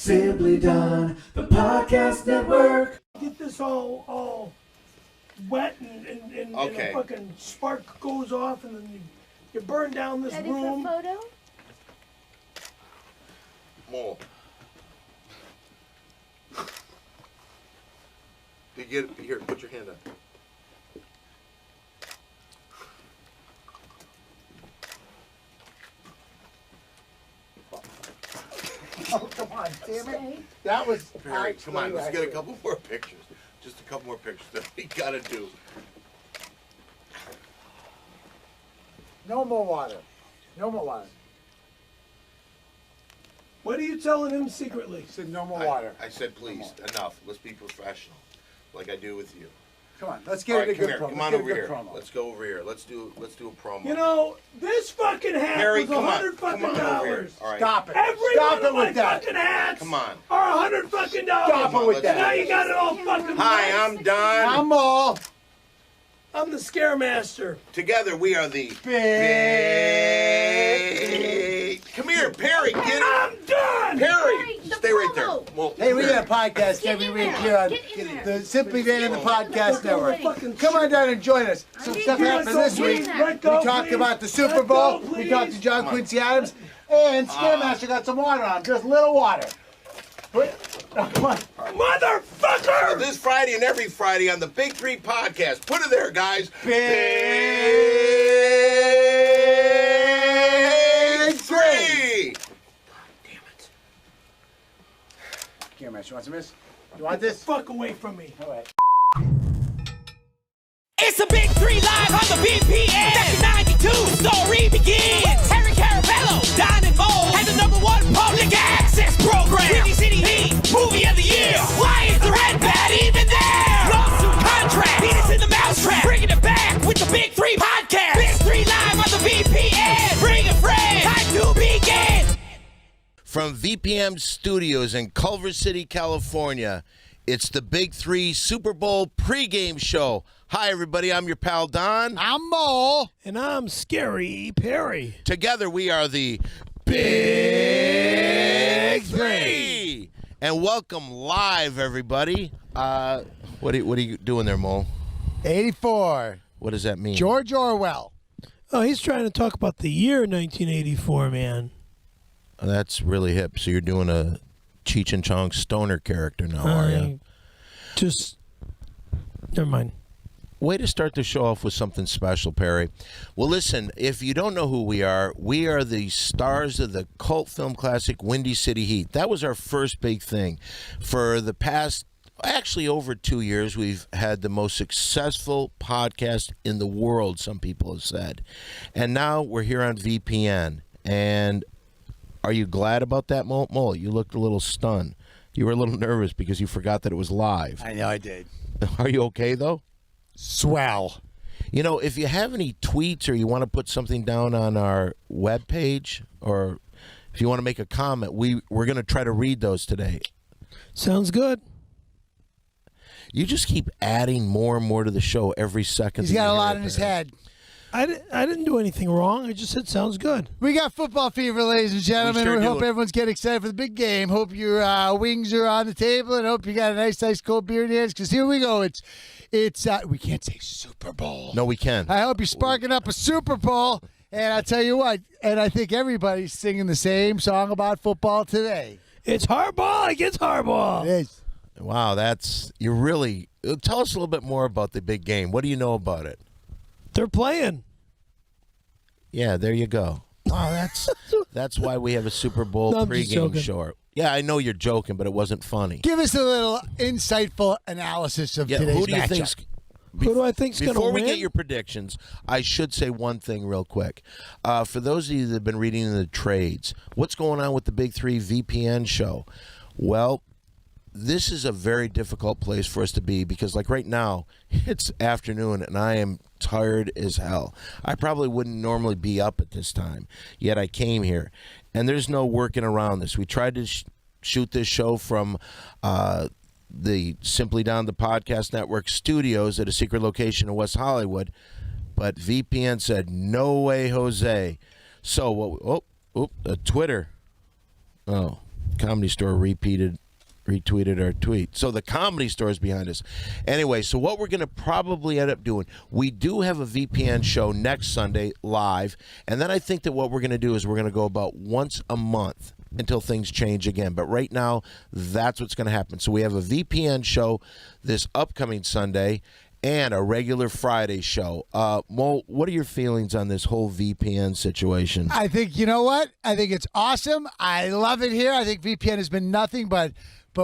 Simply Done, the podcast network. Get this all wet and Okay. a fucking spark goes off and then you burn down this Ready room. for photo? More. You get here. Put your hand up. Oh, come on, damn it. Stay. That was... Perry, come on. Let's get a couple more pictures. Just a couple more pictures that we gotta do. No more water. No more water. What are you telling him secretly? I said no more water. I said, please, enough. Let's be professional, like I do with you. Come on, let's All get right, it a come good here. promo. Come on Let's get over a here. good promo. Let's go over here. Let's do a promo. You know, this fucking hat Perry, was come on. $100 Come fucking on over here. dollars. All right. Stop it. Every Stop one it of my with that. fucking hats Come on. are $100 fucking dollars. Stop it with that. Now you got it all fucking Hi, I'm Don. I'm all I'm the Scaremaster. Together we are the big. Come here, Perry. Get it. I'm done. Perry, the stay right there. promo. Well, Hey, we here. got a podcast Get every in week there. here on Get in there. the Simply Dan and the Podcast Network. Fucking Come on down and join us. Some need stuff you. happened this Get week. in We there. Let go, talked please. about the Super Let Bowl. go, We please. talked to John Quincy Adams. And Scaremaster got some water on him. Just a little water. But, come on. Motherfucker! This Friday and every Friday on the Big 3 podcast. Put it there, guys. Big 3. Scaremaster, you want some of this? You want this? Fuck away from me. All right. It's the Big 3 live on the VPN. Back in 92, story begins. Harry Caravello, Don and Mo, had the #1 public access program. Windy City Heat, movie of the year. Why is the red bat even there? Lawsuit contract, Venus in the mousetrap. Bringing it back with the Big 3 podcast. Big 3 live on the VPN. Bring a friend, time to begin. From VPM Studios in Culver City, California, it's the Big 3 Super Bowl pregame show. Hi, everybody. I'm your pal, Don. I'm Mo. And I'm Scary Perry. Together, we are the Big 3. And welcome live, everybody. What are you doing there, Mo? 84. What does that mean? George Orwell. Oh, he's trying to talk about the year 1984, man. That's really hip. So you're doing a Cheech and Chong stoner character now, are you? Just, never mind. Way to start the show off with something special, Perry. Well, listen, if you don't know who we are the stars of the cult film classic Windy City Heat. That was our first big thing. For the past, actually over 2 years, we've had the most successful podcast in the world, some people have said. And now we're here on VPN. And are you glad about that, Mo? You looked a little stunned. You were a little nervous because you forgot that it was live. I know I did. Are you okay, though? Swell. You know, if you have any tweets or you want to put something down on our webpage, or if you want to make a comment, we're going to try to read those today. Sounds good. You just keep adding more and more to the show every second. He's got a lot in his head. I didn't do anything wrong. I just said sounds good. We got football fever, ladies and gentlemen. We sure We do. hope everyone's getting excited for the big game. Hope your wings are on the table, and hope you got a nice cold beer in your hands. Because here we go. It's we can't say Super Bowl. No, we can. I hope you're sparking up a Super Bowl. And I tell you what, and I think everybody's singing the same song about football today. It's hardball against hardball. It is. Wow, you're really. Tell us a little bit more about the big game. What do you know about it? They're playing. Yeah, there you go. Oh, that's why we have a Super Bowl No, I'm just pregame joking. show. Yeah, I know you're joking, but it wasn't funny. Give us a little insightful analysis of today's who do you matchup. think's Who do I think's going to win? Before we get your predictions, I should say one thing real quick. For those of you that have been reading the trades, what's going on with the Big 3 VPN show? Well, this is a very difficult place for us to be because, like right now, it's afternoon and I am tired as hell. I probably wouldn't normally be up at this time, yet I came here. And there's no working around this. We tried to shoot this show from the Simply Down the Podcast Network studios at a secret location in West Hollywood, but VPN said, no way, Jose. So, Twitter. Oh, Comedy Store retweeted our tweet. So the Comedy Store is behind us. Anyway, so what we're going to probably end up doing, we do have a VPN show next Sunday live, and then I think that what we're going to do is we're going to go about once a month until things change again. But right now, that's what's going to happen. So we have a VPN show this upcoming Sunday and a regular Friday show. Mo, what are your feelings on this whole VPN situation? I think, you know what? I think it's awesome. I love it here. I think VPN has been nothing but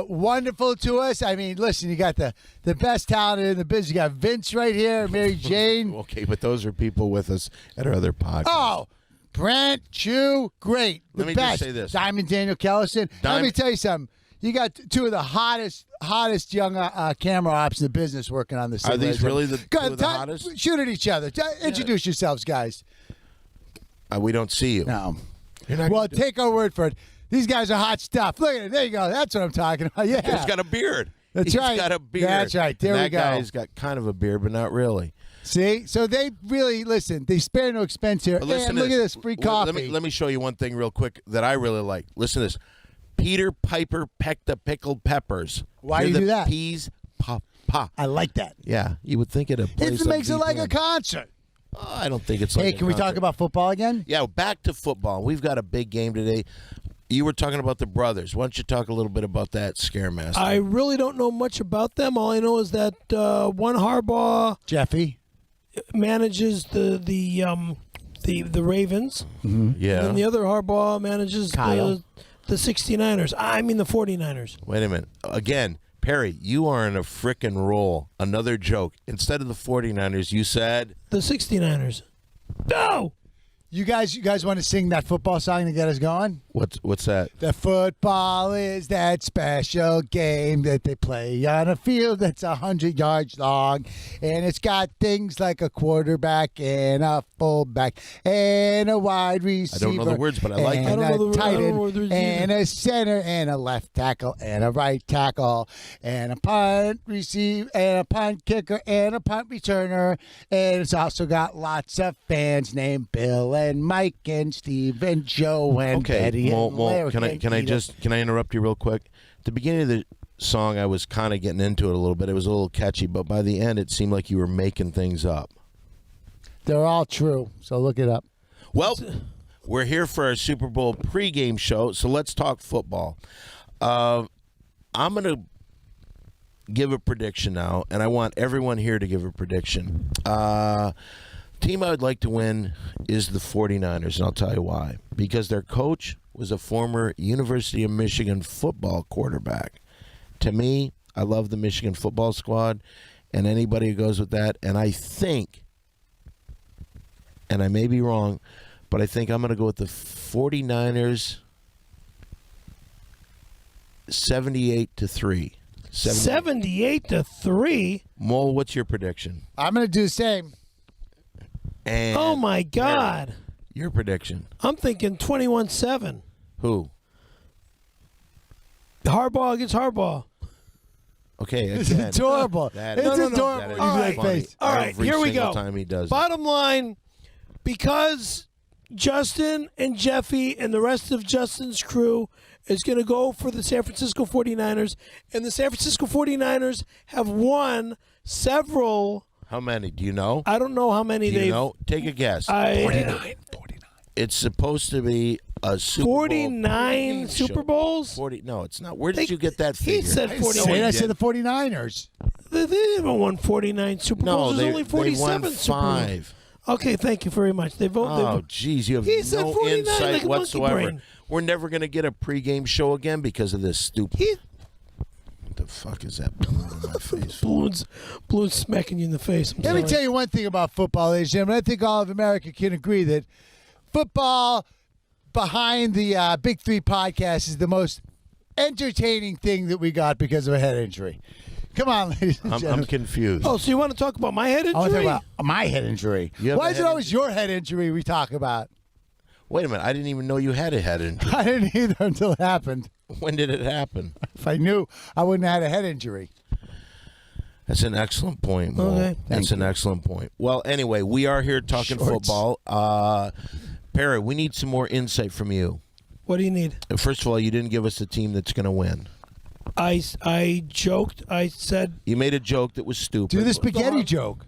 wonderful to us. I mean, listen, you got the best talent in the business. You got Vince right here, Mary Jane. Okay, but those are people with us at our other podcast. Oh, Brent, Chew, great. Let me best. just say this. Diamond Daniel Kellison. Let me tell you something. You got two of the hottest young camera ops in the business working on this. Are these really the two of the hottest? Shoot at each other. Introduce yourselves, guys. We don't see you. No. You're not Well, take our word for it. These guys are hot stuff. Look at it. There you go. That's what I'm talking about. Yeah. He's got a beard. That's right. He's got a beard. That's right. There we go. That guy's got kind of a beard, but not really. See? So they really, listen, they spare no expense here. Listen And look at this free coffee. Let me show you one thing real quick that I really like. Listen to this. Peter Piper pecked the pickled peppers. Why Hear do you do the that? Peas pop. I like that. Yeah, you would think it a place. It makes it like a concert. I don't think it's like Hey, a can we talk concert. about football again? Yeah, back to football. We've got a big game today. You were talking about the brothers. Why don't you talk a little bit about that, Scaremaster? I really don't know much about them. All I know is that one Harbaugh Jeffy manages the Ravens. Yeah. And the other Harbaugh manages Kyle. the 69ers. I mean the 49ers. Wait a minute. Again, Perry, you are in a frickin' roll. Another joke. Instead of the 49ers, you said... The 69ers. No! You guys want to sing that football song to get us going? What's that? The football is that special game that they play on a field that's 100 yards long, and it's got things like a quarterback and a fullback and a wide receiver. I don't know the words, but I like it. I don't know a the- I tight don't end know the words and either. a center and a left tackle and a right tackle and a punt receive and a punt kicker and a punt returner, and it's also got lots of fans named Bill and Mike and Steve and Joe and Okay, Betty and Larry can I interrupt you real quick? At the beginning of the song, I was kind of getting into it a little bit. It was a little catchy, but by the end, it seemed like you were making things up. They're all true, so look it up. Well, we're here for our Super Bowl pregame show, so let's talk football. I'm going to give a prediction now, and I want everyone here to give a prediction. Team I would like to win is the 49ers, and I'll tell you why. Because their coach was a former University of Michigan football quarterback. To me, I love the Michigan football squad, and anybody who goes with that. And I think, and I may be wrong, but I think I'm going to go with the 49ers 78-3. 78-3? Mole, what's your prediction? I'm going to do the same. And Oh, my God. your prediction. I'm thinking 21-7. Who? Harbaugh against Harbaugh. Okay, It's again. adorable. That It's is- adorable. that is You do that funny. face. All right, Every here we single go. time he does it. Bottom line, because Justin and Jeffy and the rest of Justin's crew is going to go for the San Francisco 49ers, and the San Francisco 49ers have won several. How many? Do you know? I don't know how many Do you they've. know? Take a guess. 49. It's supposed to be a Super Bowl 49 pregame Super show. Bowls? 40. No, it's not. Where did They- you get that figure? He said 49. Say he I did. said the 49ers. They haven't won 49 Super No, Bowls. There's they, only they 47 won Super Bowls. 5. Okay, thank you very much. They vote. Oh, geez, you have He said no 49 insight like a monkey whatsoever. brain. We're never going to get a pregame show again because of this stupid. What the fuck is that balloon in my face? Balloons smacking you in the face. I'm Let me sorry. tell you one thing about football, ladies and gentlemen. I think all of America can agree that football behind the Big 3 podcast is the most entertaining thing that we got because of a head injury. Come on, ladies and I'm gentlemen. confused. Oh, so you want to talk about my head I want injury? to talk about my head injury. You have Why a is it head always your head injury we talk about? Wait a minute. I didn't even know you had a head injury. I didn't either until it happened. When did it happen? If I knew, I wouldn't have had a head injury. That's an excellent point, Mo. Okay. That's an excellent point. Well, anyway, we are here talking Shorts. football. Perry, we need some more insight from you. What do you need? First of all, you didn't give us a team that's going to win. I joked. I said You made a joke that was stupid. Do the spaghetti joke.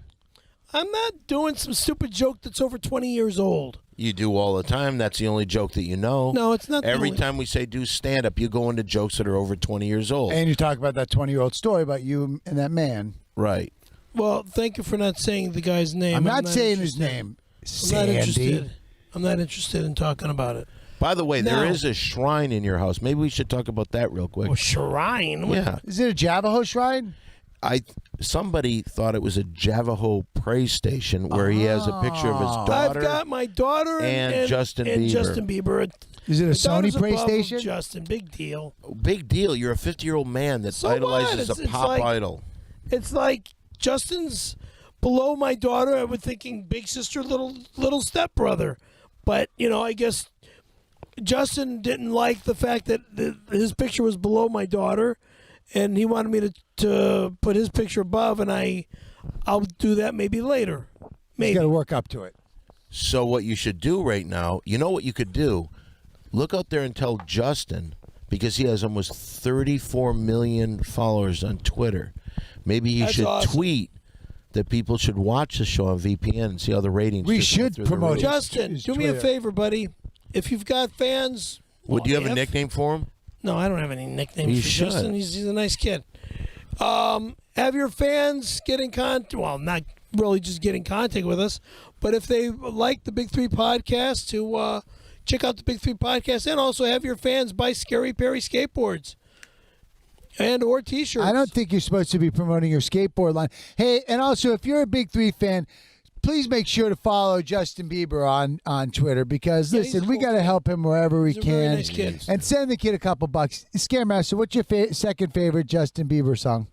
I'm not doing some stupid joke that's over 20 years old. You do all the time. That's the only joke that you know. No, it's not. Every the only- time we say do stand-up, you go into jokes that are over 20 years old. And you talk about that 20-year-old story about you and that man. Right. Well, thank you for not saying the guy's name. I'm not saying his interested. name. I'm not Sandy. interested. I'm not interested in talking about it. By the way, No. there is a shrine in your house. Maybe we should talk about that real quick. Oh, shrine. What- Yeah. Is it a Javaho shrine? Somebody thought it was a Javaho praise station where he has a picture of his daughter. I've got my daughter and Justin Bieber. Justin Bieber. Is it a My Sony daughter's above PlayStation? Justin, big deal. Big deal. You're a 50-year-old man that So what? idolizes It's a pop like- idol. It's like Justin's below my daughter. I would thinking big sister, little stepbrother. But I guess Justin didn't like the fact that his picture was below my daughter, and he wanted me to put his picture above, and I'll do that maybe later. You Maybe. got to work up to it. So what you should do right now, you know what you could do? Look out there and tell Justin, because he has almost 34 million followers on Twitter. Maybe he That's should awesome. tweet that people should watch the show on VPN and see how the ratings. We just go should through the promote roof. Justin, His do me a Twitter. favor, buddy. If you've got fans, Well, do you have a if- nickname for him? No, I don't have any nicknames You for should. Justin. He's a nice kid. Have your fans get in contact. Well, not really just get in contact with us, but if they like the Big 3 podcast, to check out the Big 3 podcast, and also have your fans buy Scary Perry skateboards and or T-shirts. I don't think you're supposed to be promoting your skateboard line. Hey, and also, if you're a Big 3 fan, please make sure to follow Justin Bieber on Twitter because, Yeah, he's listen, a we cool got to kid. help him wherever we He's a can. very nice kid. And send the kid a couple bucks. Scaremaster, what's your second favorite Justin Bieber song?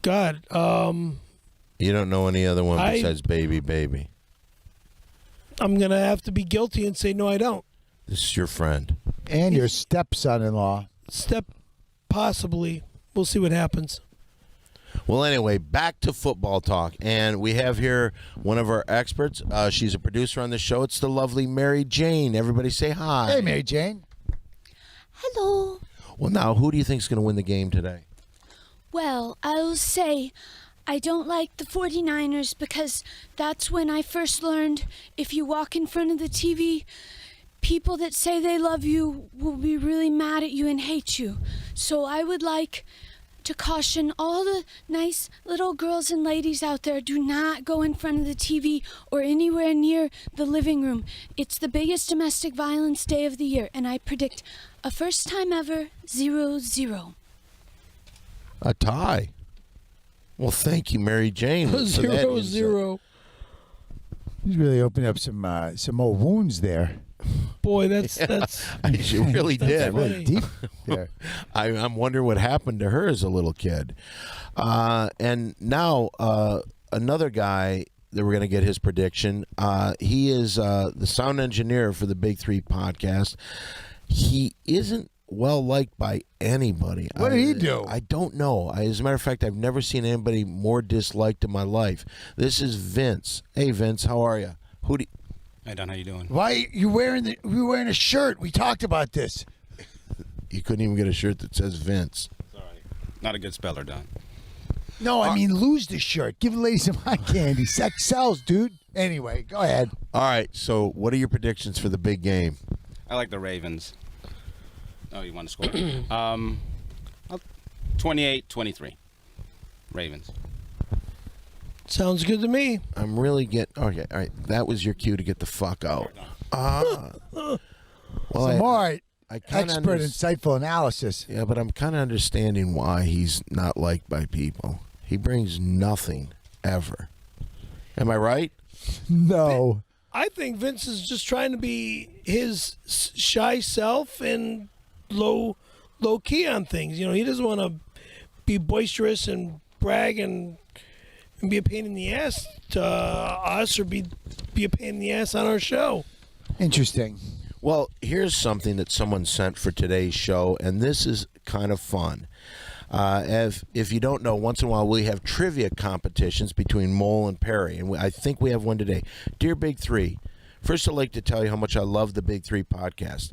God, You don't know any other one I- besides Baby Baby. I'm gonna have to be guilty and say no, I don't. This is your friend. And your stepson-in-law. Step, possibly. We'll see what happens. Well, anyway, back to football talk. And we have here one of our experts. She's a producer on the show. It's the lovely Mary Jane. Everybody say hi. Hey, Mary Jane. Hello. Well, now, who do you think is going to win the game today? Well, I'll say I don't like the 49ers because that's when I first learned if you walk in front of the TV, people that say they love you will be really mad at you and hate you. So I would like to caution all the nice little girls and ladies out there, do not go in front of the TV or anywhere near the living room. It's the biggest domestic violence day of the year, and I predict a first time ever 0-0. A tie. Well, thank you, Mary Jane. for that 0-0. insight. He's really opened up some more wounds there. Boy, that's She really did. funny. Deep there. I'm wondering what happened to her as a little kid. And now another guy that we're going to get his prediction. He is the sound engineer for the Big 3 podcast. He isn't well liked by anybody. What did he do? I don't know. As a matter of fact, I've never seen anybody more disliked in my life. This is Vince. Hey, Vince, how are you? Hey Don, how you doing? Why you wearing a shirt? We talked about this. You couldn't even get a shirt that says Vince. Sorry, not a good speller, Don. No, I mean lose the shirt. Give the lady some eye candy. Sex sells, dude. Anyway, go ahead. All right, so what are your predictions for the big game? I like the Ravens. Oh, you want to score? 28-23. Ravens. sounds good to me. I'm really okay. All right, that was your cue to get the fuck out. Well, Some more I kinda expert, insightful analysis. Yeah, but I'm kind of understanding why he's not liked by people. He brings nothing ever. Am I right? No. I think Vince is just trying to be his shy self and low key on things. You know, he doesn't want to be boisterous and brag and be a pain in the ass to us or be a pain in the ass on our show. Interesting. Well, here's something that someone sent for today's show, and this is kind of fun. If you don't know, once in a while we have trivia competitions between Mole and Perry, and I think we have one today. Dear Big 3, First, I'd like to tell you how much I love the Big 3 podcast.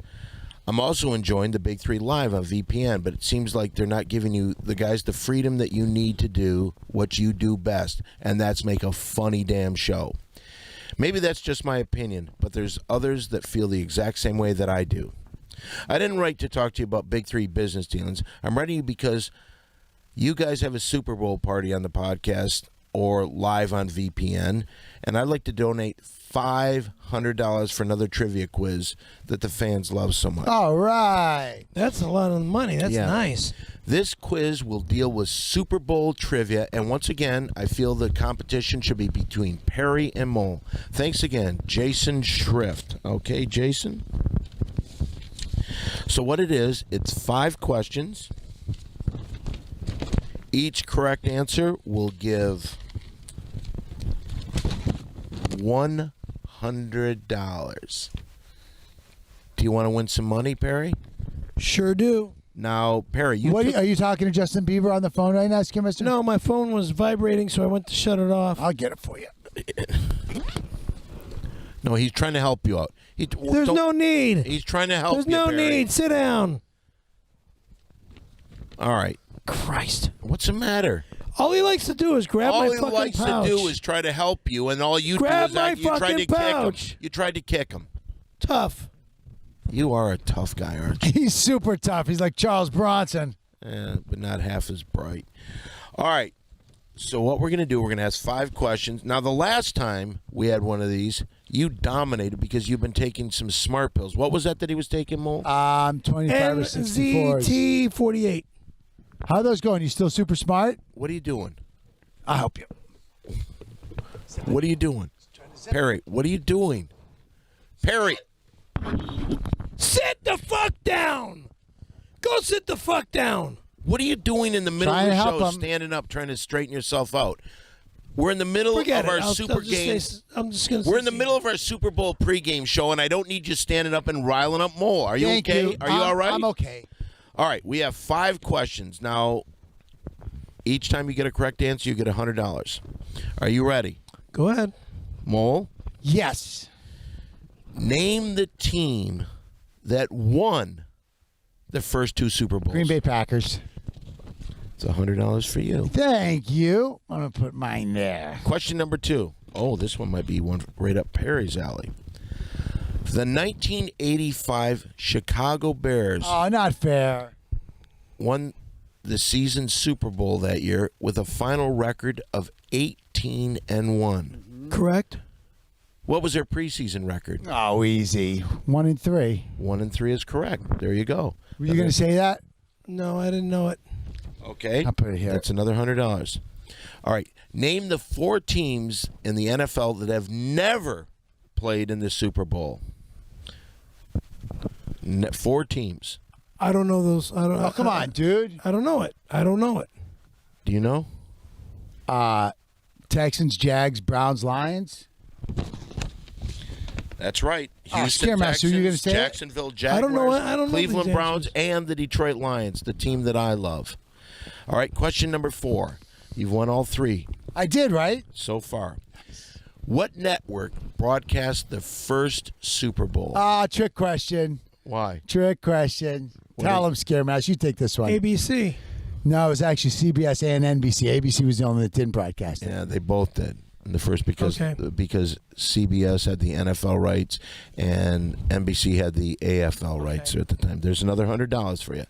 I'm also enjoying the Big 3 live on VPN, but it seems like they're not giving you, the guys, the freedom that you need to do what you do best, and that's make a funny damn show. Maybe that's just my opinion, but there's others that feel the exact same way that I do. I didn't write to talk to you about Big 3 business dealings. I'm writing you because you guys have a Super Bowl party on the podcast or live on VPN, and I'd like to donate $500 for another trivia quiz that the fans love so much. All right. That's a lot of money. That's nice. This quiz will deal with Super Bowl trivia, and once again, I feel the competition should be between Perry and Mole. Thanks again, Jason Schrift. Okay, Jason? So what it is, it's 5 questions. Each correct answer will give $100. Do you want to win some money, Perry? Sure do. Now, Perry, Are you talking to Justin Bieber on the phone right now, Skimmister? No, my phone was vibrating, so I went to shut it off. I'll get it for you. No, he's trying to help you out. There's no need. He's trying to help There's you, no Perry. need. Sit down. All right. Christ. What's the matter? All he likes to do is grab my All fucking he likes pouch. to do is try to help you, and all you Grab do my is you tried fucking to kick pouch. him. You tried to kick him. Tough. You are a tough guy, aren't you? He's super tough. He's like Charles Bronson. But not half as bright. All right. So what we're going to do, we're going to ask 5 questions. Now, the last time we had one of these, you dominated because you've been taking some smart pills. What was that he was taking, Mole? 25 or 64s. NZT48. How are those going? You still super smart? What are you doing? I'll help you. What are you doing? Perry, what are you doing? Perry. Sit the fuck down. Go sit the fuck down. What are you doing in the middle Trying of to the help show, him. standing up, trying to straighten yourself out? We're in the middle Forget of our it. I'll Super just game. I'm just going to We're in the middle of our Super Bowl pregame show, and I don't need you standing up and riling up Mole. Are you Thank okay? you. Are you all right? I'm okay. All right, we have 5 questions. Now, each time you get a correct answer, you get $100. Are you ready? Go ahead. Mole, Yes. name the team that won the first 2 Super Bowls. Green Bay Packers. It's $100 for you. Thank you. I'm going to put mine there. Question number 2. Oh, this one might be one right up Perry's alley. The 1985 Chicago Bears Oh, not fair. won the season Super Bowl that year with a final record of 18-1. Correct. What was their preseason record? Oh, easy. 1-3. 1-3 is correct. There you go. Were you going to say that? No, I didn't know it. Okay. I'll put it here. That's another $100. All right. Name the 4 teams in the NFL that have never played in the Super Bowl. 4 teams. I don't know those. I don't. Oh, come on, dude. I don't know it. I don't know it. Do you know? Texans, Jags, Browns, Lions. That's right. Oh, Houston Scaremaster, Texans, you gonna say it? Jacksonville Jaguars, I don't know. I don't know Cleveland the Browns, Jacksons. and the Detroit Lions, the team that I love. All right, question number 4. You've won all 3 I did, right? so far. What network broadcast the first Super Bowl? Trick question. Why? Trick question. Tell him, Scaremaster. You take this one. ABC. No, it was actually CBS and NBC. ABC was the only that didn't broadcast it. Yeah, they both did. In the first because CBS had the NFL rights and NBC had the AFL rights at the time. There's another $100 for you.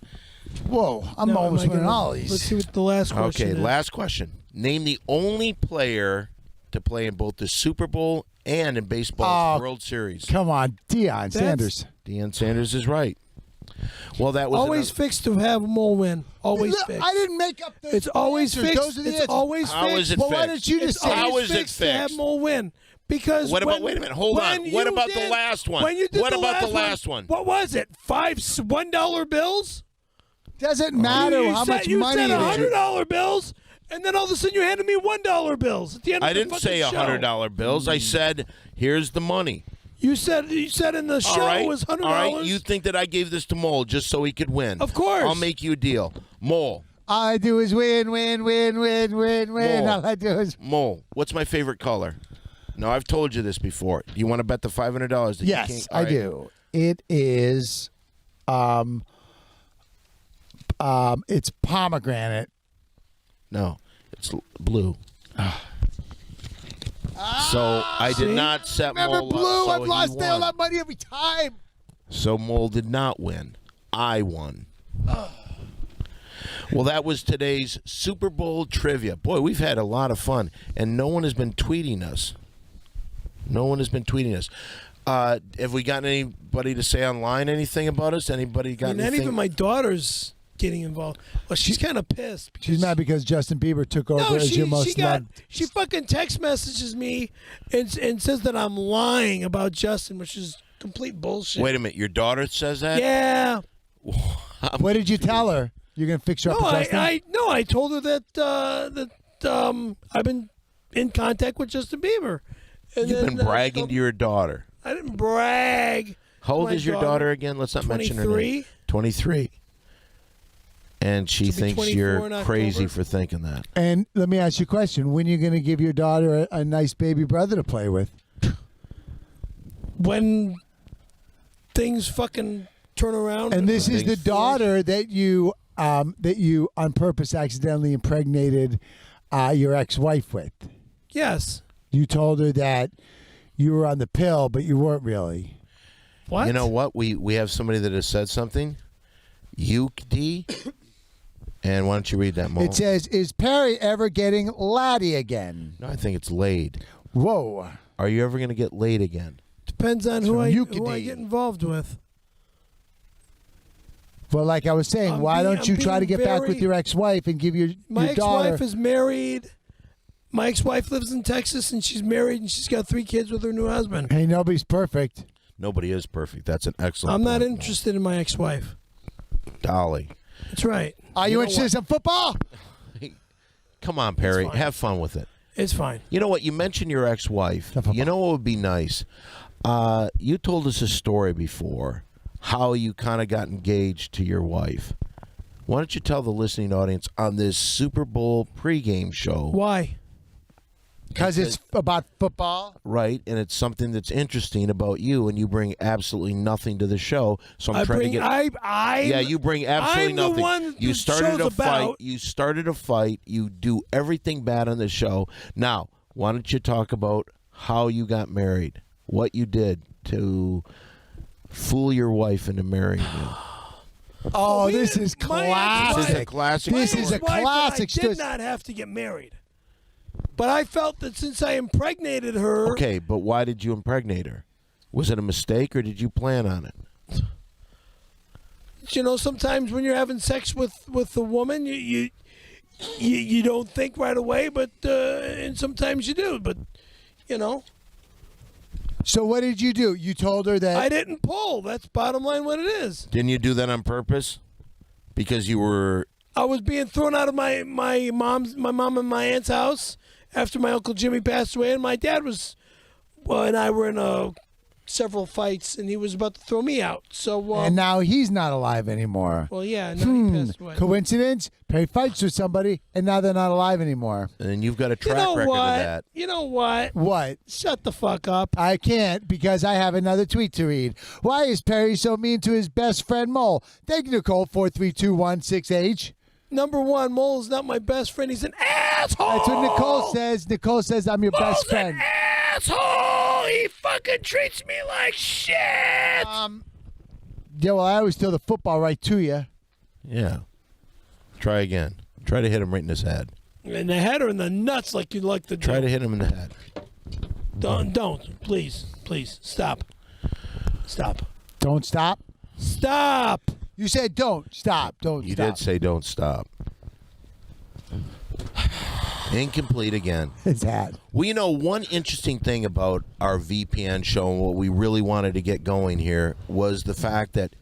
Whoa, I'm Now, almost am I winning gonna- all these. Let's see what the last question Okay, is. last question. Name the only player to play in both the Super Bowl and in baseball's Oh, World Series. Come on, Deion Sanders. Deion Sanders is right. Well, that was Always fixed to have Mole win. Always Look, fixed. I didn't make up the It's always answers. fixed. Those are the It's answers. always How fixed. is it Well, why fixed? didn't you just It's say How always is it fixed to have fixed? Mole win. Because What about? when- Wait a minute. Hold on. when What you about the did- last one? When you did What the about last the last one? What was it? 5 $1 bills? Doesn't matter You how said- much you money said it is. $100 bills, and then all of a sudden you handed me $1 bills at the end of I the didn't say fucking show. $100 bills. I said, here's the money. You said in the show All right. it was $100. All right. You think that I gave this to Mole just so he could win? Of course. I'll make you a deal. Mole. All I do is win, win, win, win, win, win. More. All I do is Mole. What's my favorite color? No, I've told you this before. Do you want to bet the $500? Yes, I do. It is, it's pomegranate. No, it's blue. So I did not set Remember Mole blue? up, so I've he lost all won. that money every time. So Mole did not win. I won. Well, that was today's Super Bowl trivia. Boy, we've had a lot of fun, and no one has been tweeting us. Have we gotten anybody to say online anything about us? Anybody got Not anything? even my daughter's getting involved. Well, she's kind of pissed. She's mad because Justin Bieber took over as your most loved. She fucking text messages me and says that I'm lying about Justin, which is complete bullshit. Wait a minute. Your daughter says that? Yeah. What did you tell her? You're gonna fix her up with Justin? I told her that I've been in contact with Justin Bieber. And You've been bragging to your daughter. I didn't brag. How old is your daughter again? Let's not mention her name. 23. And she She'll be thinks 24 you're in crazy October. for thinking that. And let me ask you a question: when are you gonna give your daughter a nice baby brother to play with? When things fucking turn around. And this is the daughter that you on purpose accidentally impregnated your ex-wife with. Yes. You told her that you were on the pill, but you weren't really. What? You know what? We have somebody that has said something. D. And why don't you read that, Mo? It says, "Is Perry ever getting laddie again?" No, I think it's laid. Whoa. Are you ever going to get laid again? Depends on It's who from I Yucatán. get involved with. Well, like I was saying, I'm why being- don't you I'm try to being get back very- with your ex-wife and give your My daughter? ex-wife is married. My ex-wife lives in Texas, and she's married, and she's got 3 kids with her new husband. Hey, nobody's perfect. Nobody is perfect. That's an excellent I'm not point, Mo. interested in my ex-wife. Dolly. That's right. Are you know interested in some football? Come on, Perry. fine. Have fun with it. It's fine. You know what? You mentioned your ex-wife. You know what would be nice? You told us a story before how you kind of got engaged to your wife. Why don't you tell the listening audience on this Super Bowl pregame show? Why? Because it's about football. Right, and it's something that's interesting about you, and you bring absolutely nothing to the show. So I'm trying to get. Yeah, you bring absolutely I'm nothing. The one You the started show's a fight. about. You started a fight. You do everything bad on the show. Now, why don't you talk about how you got married? What you did to fool your wife into marrying you? Oh, We this didn't- is my classic. This is a classic. This story. is a ex-wife and classic I did story. not have to get married, but I felt that since I impregnated her, Okay, but why did you impregnate her? Was it a mistake or did you plan on it? you know, sometimes when you're having sex with a woman, you don't think right away, but and sometimes you do, but you know. So what did you do? You told her that I didn't pull. That's bottom line what it is. Didn't you do that on purpose? Because you were. I was being thrown out of my mom and my aunt's house after my Uncle Jimmy passed away, and my dad and I were in several fights, and he was about to throw me out. So and now he's not alive anymore. well, yeah, now he passed away. Coincidence? Perry fights with somebody, and now they're not alive anymore. And you've got a You track know record what? of that. You know what? What? Shut the fuck up. I can't because I have another tweet to read. Why is Perry so mean to his best friend Mole? Thank you, Nicole 43216H. Number one, Mole is not my best friend. He's an asshole. That's what Nicole says. Nicole says I'm your best friend. An asshole. He fucking treats me like shit. Yeah, well, I always throw the football right to you. Yeah. Try again. Try to hit him right in his head. In the head or in the nuts, like you like to do. Try to hit him in the head. Don't. Please, stop. Don't stop. Stop. You said don't stop. Don't You stop. did say don't stop. Incomplete again. His hat. Well, you know, one interesting thing about our VPN show and what we really wanted to get going here was the fact that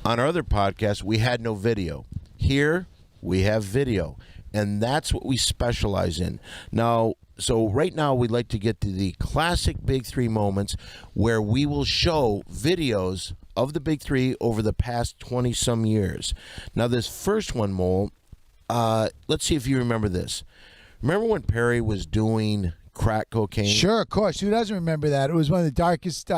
on our other podcast, we had no video. Here, we have video. And that's what we specialize in. Now, so right now, we'd like to get to the classic Big 3 moments where we will show videos of the Big 3 over the past 20-some years. Now, this first one, Mole, let's see if you remember this. Remember when Perry was doing crack cocaine? Sure, of course. Who doesn't remember that? It was one of the darkest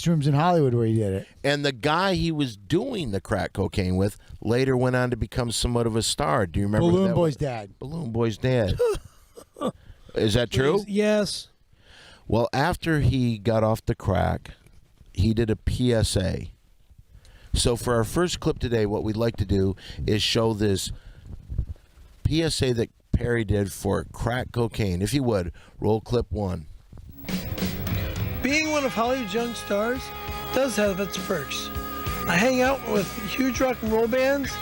rooms in Hollywood where he did it. And the guy he was doing the crack cocaine with later went on to become somewhat of a star. Do you remember? Balloon Boy's dad. Balloon Boy's dad. Is that true? Yes. Well, after he got off the crack, he did a PSA. So for our first clip today, what we'd like to do is show this PSA that Perry did for crack cocaine. If you would, roll clip 1. Being one of Hollywood's young stars does have its perks. I hang out with huge rock and roll bands.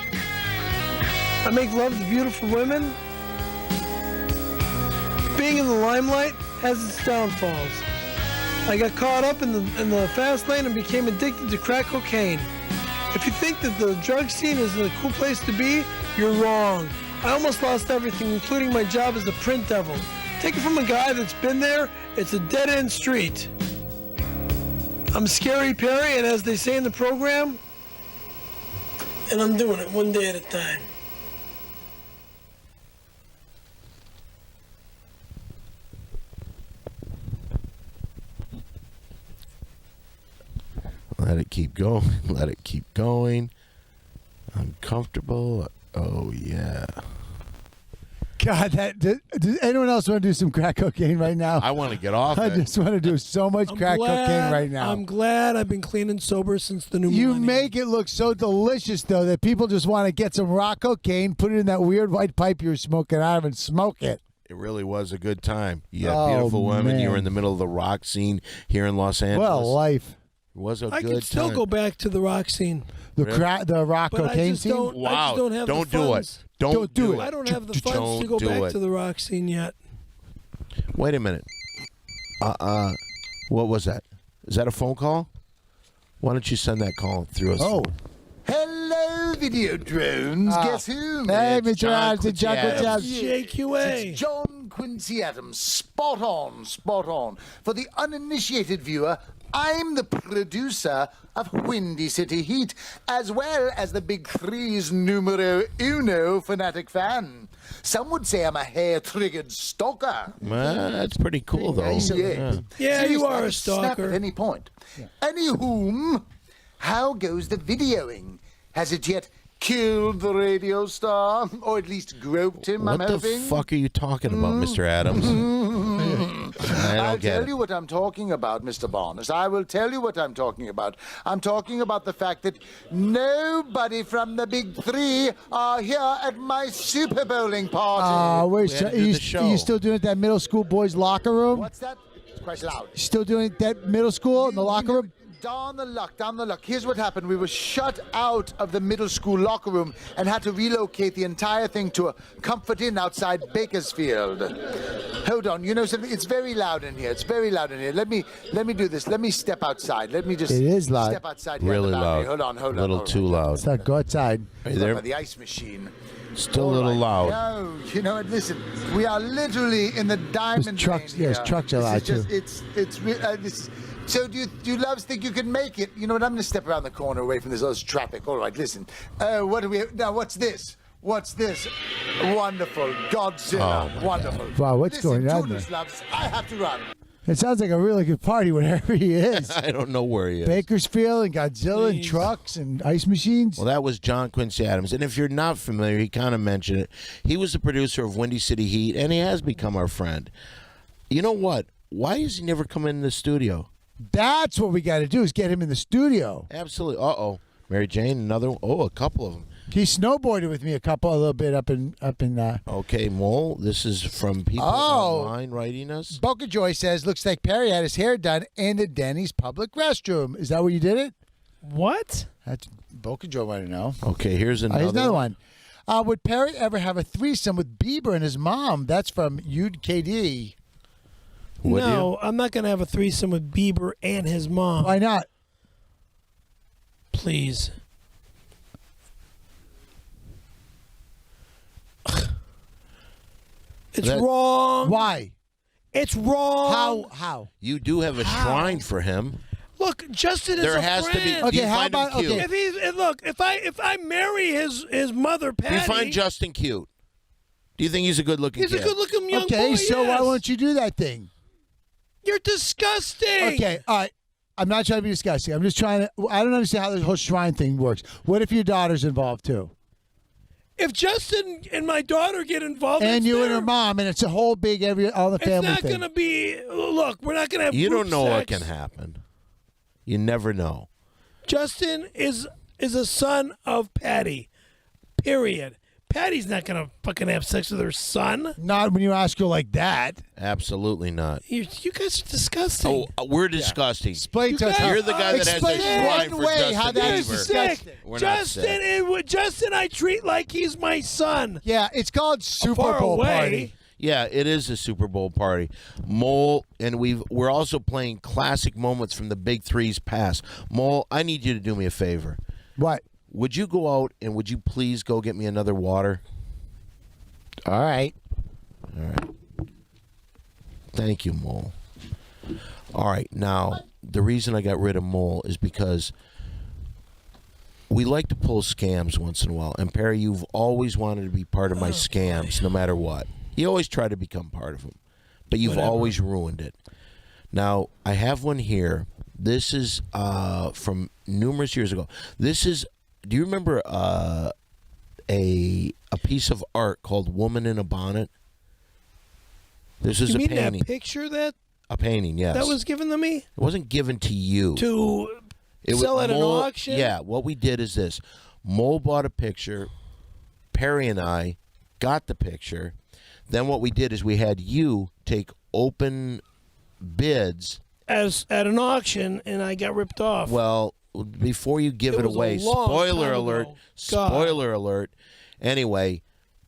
I make love to beautiful women. Being in the limelight has its downfalls. I got caught up in the fast lane and became addicted to crack cocaine. If you think that the drug scene is a cool place to be, you're wrong. I almost lost everything, including my job as a print devil. Take it from a guy that's been there, it's a dead-end street. I'm Scary Perry, and as they say in the program, and I'm doing it one day at a time. Let it keep going. Let it keep going. Uncomfortable. Oh, yeah. God, does anyone else want to do some crack cocaine right now? I want to get off I it. just want to do so much crack cocaine right now. I'm glad I've been clean and sober since the new You millennium. make it look so delicious, though, that people just want to get some rock cocaine, put it in that weird white pipe you were smoking out of, and smoke it. It really was a good time. You had Oh, beautiful women. You were man. in the middle of the rock scene here in Los Angeles. Well, life. It was a I good can still time. go back to the rock scene. The Really? the rock But I cocaine just scene? don't, I Wow. just don't have Don't the do funds. it. Don't do it. I don't have the funds to Don't go do back it. to the rock scene yet. Wait a minute. What was that? Is that a phone call? Why don't you send that call through us? Oh. Hello, video drones. Guess who? Hey, It's Mr. John Adams, John Quincy Quincy Adams. JQA. It's John Quincy Adams. Spot on, spot on. For the uninitiated viewer, I'm the producer of Windy City Heat, as well as the Big 3's numero uno fanatic fan. Some would say I'm a hair-triggered stalker. Well, that's pretty cool, though. Yes. Yeah, you Seriously, are I a could snap stalker. at any point. Anywhom, how goes the videoing? Has it yet killed the radio star? Or at least groped him, What I'm the hoping? fuck are you talking about, Mr. Adams? I I'll don't get tell it. you what I'm talking about, Mr. Barnes. I will tell you what I'm talking about. I'm talking about the fact that nobody from the Big 3 are here at my Super Bowling party. Where's We had to do the show. you still doing it at that middle school boys' locker room? What's that? It's quite loud. You still doing it at middle school in the locker room? Down the luck. Here's what happened. We were shut out of the middle school locker room and had to relocate the entire thing to a Comfort Inn outside Bakersfield. Hold on. You know something? It's very loud in here. Let me do this. Let me step outside. Let me just It is loud. step outside here. Really on the loud. balcony. Hold on. A little too loud. So go outside. Are you there? By the ice machine. Still a little loud. No, you know what? Listen, we are literally in the diamond trucks- lane here. yes, trucks are This loud, is just, too. It's so do you loves think you can make it? You know what? I'm going to step around the corner away from this traffic. All right, listen. What do we now? What's this? What's this? Wonderful, Godzilla, Oh, my wonderful. Wow, what's Listen, going on Toodles there? loves, I have to run. It sounds like a really good party wherever he is. I don't know where he is. Bakersfield and Godzilla and Please. trucks and ice machines. Well, that was John Quincy Adams. And if you're not familiar, he kind of mentioned it. He was the producer of Windy City Heat, and he has become our friend. You know what? Why does he never come in the studio? That's what we got to do is get him in the studio. Absolutely. Uh-oh. Mary Jane, another one. Oh, a couple of them. He snowboarded with me a little bit up in. Okay, Mole, this is from people online writing us. Boca Joy says, looks like Perry had his hair done in the Denny's public restroom. Is that where you did it? What? That's Boca Joy want to know. Okay, here's another, Here's another one. Would Perry ever have a threesome with Bieber and his mom? That's from Yud KD. Would No, I'm not going to have a threesome with Bieber and his mom. Why not? Please. It's That- wrong. Why? It's wrong. How? You do have a shrine for him. Look, Justin is There a has to be. friend. Do you Okay, how find him about- cute? okay. If he's and look, if I marry his mother, Do Patty, you find Justin cute? Do you think he's a good-looking kid? He's a good-looking young boy. Okay, so why yes. won't you do that thing? You're disgusting. Okay, all right. I'm not trying to be disgusting. I'm just trying to. I don't understand how this whole shrine thing works. What if your daughter's involved too? If Justin and my daughter get involved, And it's you their, and her mom, and it's a whole big all the it's family not thing. going to be. Look, we're not going to have. You group don't know what sex. can happen. You never know. Justin is a son of Patty. Period. Patty's not going to fucking have sex with her son. Not when you ask her like that. Absolutely not. You guys are disgusting. Oh, we're disgusting. Explain to You us. guys- You're the guy that has Explain a shrine one for way Justin how that is Bieber. disgusting. We're not sick. Justin, I treat like he's my son. Yeah, it's called Super Far Bowl away. party. Yeah, it is a Super Bowl party. Mole, and we're also playing classic moments from the Big Three's past. Mole, I need you to do me a favor. What? Would you go out and would you please go get me another water? All right. All right. Thank you, Mole. All right. Now, the reason I got rid of Mole is because we like to pull scams once in a while. And Perry, you've always wanted to be part of my scams no matter what. You always try to become part of them, but you've always ruined it. Now, I have one here. This is from numerous years ago. This is, do you remember a piece of art called Woman in a Bonnet? This is You a mean painting. that picture that A painting, yes. that was given to me It wasn't given to you. to It sell was at an Mole- auction? Yeah, what we did is this. Mole bought a picture. Perry and I got the picture. Then what we did is we had you take open bids. As at an auction, and I got ripped off. Well, before you give It it was a away, long spoiler time alert, ago. God. spoiler alert. Anyway,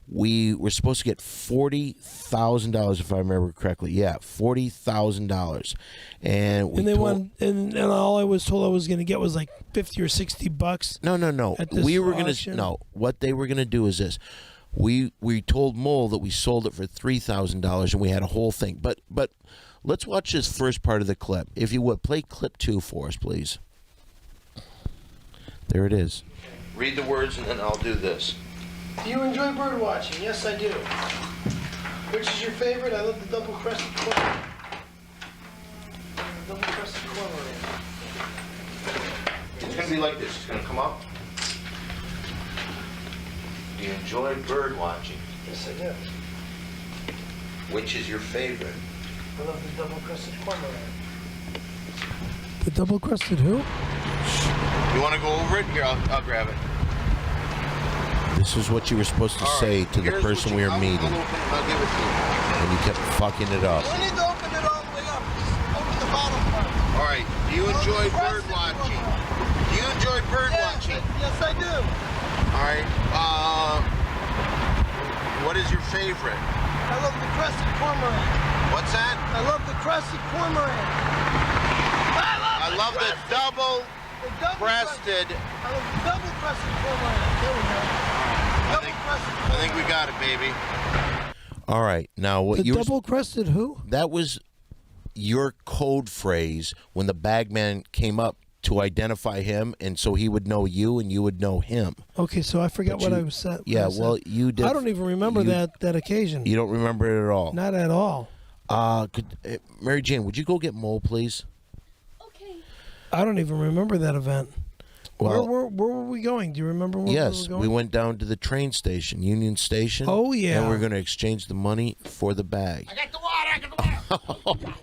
we were supposed to get $40,000 if I remember correctly. Yeah, $40,000. And we and they told- won, and all I was told I was going to get was like $50 or $60. No. At this We were gonna auction? no. What they were gonna do is this. We told Mole that we sold it for $3,000 and we had a whole thing. But let's watch this first part of the clip. If you would, play clip 2 for us, please. There it is. Read the words and then I'll do this. Do you enjoy bird watching? Yes, I do. Which is your favorite? I love the double-crested cormorant. Double-crested cormorant. It's gonna be like this. It's gonna come up. Do you enjoy bird watching? Yes, I do. Which is your favorite? I love the double-crested cormorant. The double-crested who? You want to go over it? Here, I'll grab it. This is what you were supposed to say to the person we were meeting. I'll give it to you. And you kept fucking it up. You need to open it all the way up. Open the bottom part. All right. Do you enjoy bird watching? Do you enjoy bird watching? Yes, I do. All right. What is your favorite? I love the crested cormorant. What's that? I love the crested cormorant. I love the double crested. I love the double crested cormorant. There we go. I think we got it, baby. All right. Now what The you double-crested who? that was your code phrase when the bagman came up to identify him, and so he would know you and you would know him. Okay, so I forgot But what you- I was said. Yeah, what I said. well, you did. I don't even remember you- that occasion. You don't remember it at all. Not at all. Mary Jane, would you go get Mole, please? Okay. I don't even remember that event. Well, where were we going? Do you remember where yes, we were we going? went down to the train station, Union Station. Oh, yeah. And we're going to exchange the money for the bag. I got the water. I got the water.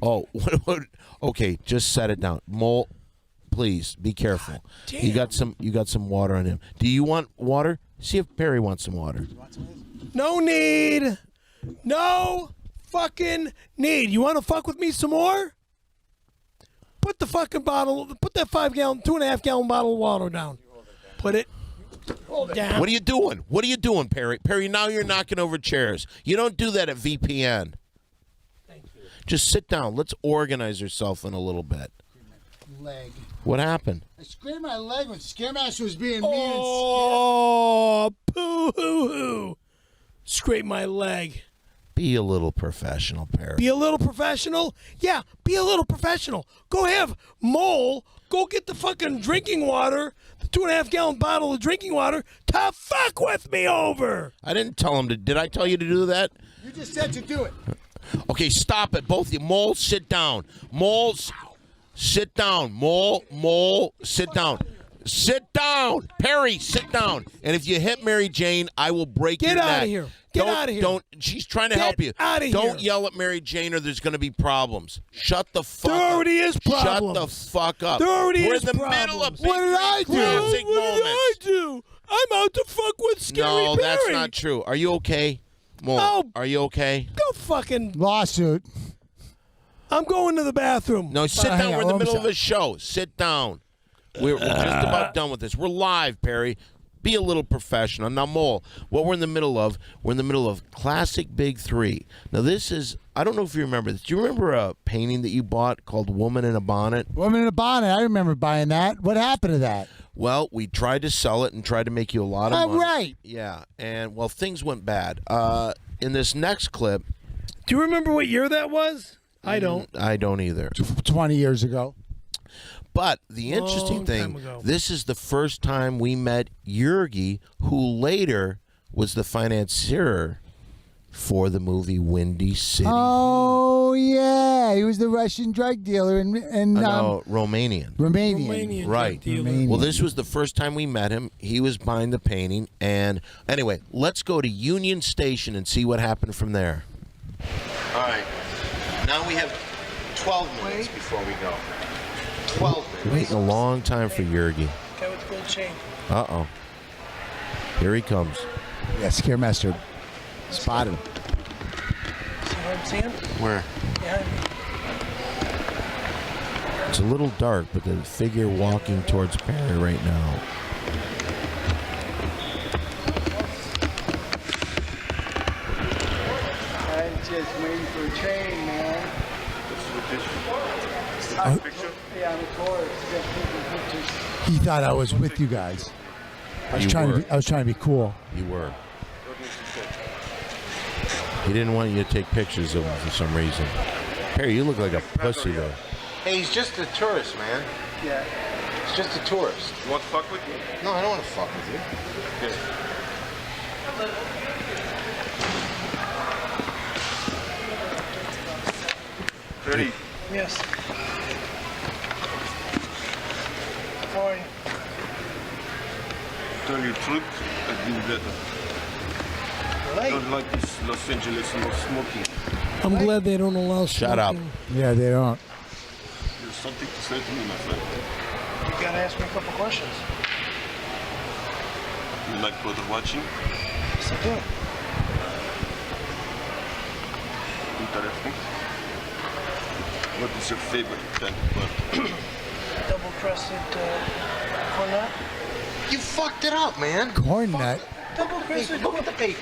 Oh, okay, just set it down. Mole, please be careful. damn. You got some water on him. Do you want water? See if Perry wants some water. No need. No fucking need. You want to fuck with me some more? Put the fucking bottle, put that 2.5 gallon bottle of water down. Put it down. What are you doing? What are you doing, Perry? Perry, now you're knocking over chairs. You don't do that at VPN. Thank you. Just sit down. Let's organize yourself in a little bit. Leg. What happened? I scraped my leg when Scaremaster was being mean. Oh, poo hoo hoo. Scrape my leg. Be a little professional, Perry. Be a little professional? Yeah, be a little professional. Go have Mole go get the fucking drinking water, the 2.5-gallon bottle of drinking water, to fuck with me over. I didn't tell him to. Did I tell you to do that? You just said to do it. Okay, stop it, both of you. Mole, sit down. Moles, sit down. Mole, sit down. Sit down. Perry, sit down. And if you hit Mary Jane, I will break your neck. Get out of here. Get out of here. Don't. She's trying to help you. Out of Don't here. yell at Mary Jane, or there's going to be problems. Shut the fuck up. There already is problems. Shut the fuck up. There already We're is in the middle of problems. Big What did I Three do? classic What did moments. I do? I'm out to fuck with Scary No, Perry. that's not true. Are you okay? Mole, Oh. are you okay? Go fucking. Lawsuit. I'm going to the bathroom. No, sit hang down. on, We're in the I'm middle of sorry. a show. Sit down. We're just about done with this. We're live, Perry. Be a little professional. Now, Mole, what we're in the middle of Classic Big 3. Now, this is, I don't know if you remember this. Do you remember a painting that you bought called Woman in a Bonnet? Woman in a bonnet. I remember buying that. What happened to that? Well, we tried to sell it and tried to make you a lot of money. Right. Yeah, and, well, things went bad. In this next clip, Do you remember what year that was? I don't. I don't either. 20 years ago. But the interesting Long thing, time ago. this is the first time we met Yergi, who later was the financier for the movie Windy City. Oh, yeah. He was the Russian drug dealer in No, Romanian. Romanian. Romanian Right. drug dealer. Romanian. Well, this was the first time we met him. He was buying the painting. And anyway, let's go to Union Station and see what happened from there. All right. Now we have 12 minutes before we go. 12 minutes. Waiting a long time for Yergi. Guy with the gold chain. Uh-oh. Here he comes. Yeah, Scaremaster. Spotted him. See what I'm seeing? Where? Behind me. It's a little dark, but the figure walking towards Perry right now. I'm just waiting for a train, man. Yeah, of course. Just taking pictures. He thought I was with you guys. I was You trying were. to be cool. You were. He didn't want you to take pictures of him for some reason. Perry, you look like a pussy, though. Hey, he's just a tourist, man. Yeah. He's just a tourist. You want to fuck with me? No, I don't want to fuck with you. Okay. Ready? Yes. How are you? Tell you the truth, I've been better. I don't like this Los Angeles no smoking. I'm glad they don't allow smoking. Shut up. Yeah, they don't. There's something to say to me, my friend. You gotta ask me a couple questions. You like brother watching? Yes, I do. Interesting. What is your favorite kind of butter? Double-crested cornet. You fucked it up, man. Corn nut. Double-crested. Look at the paper.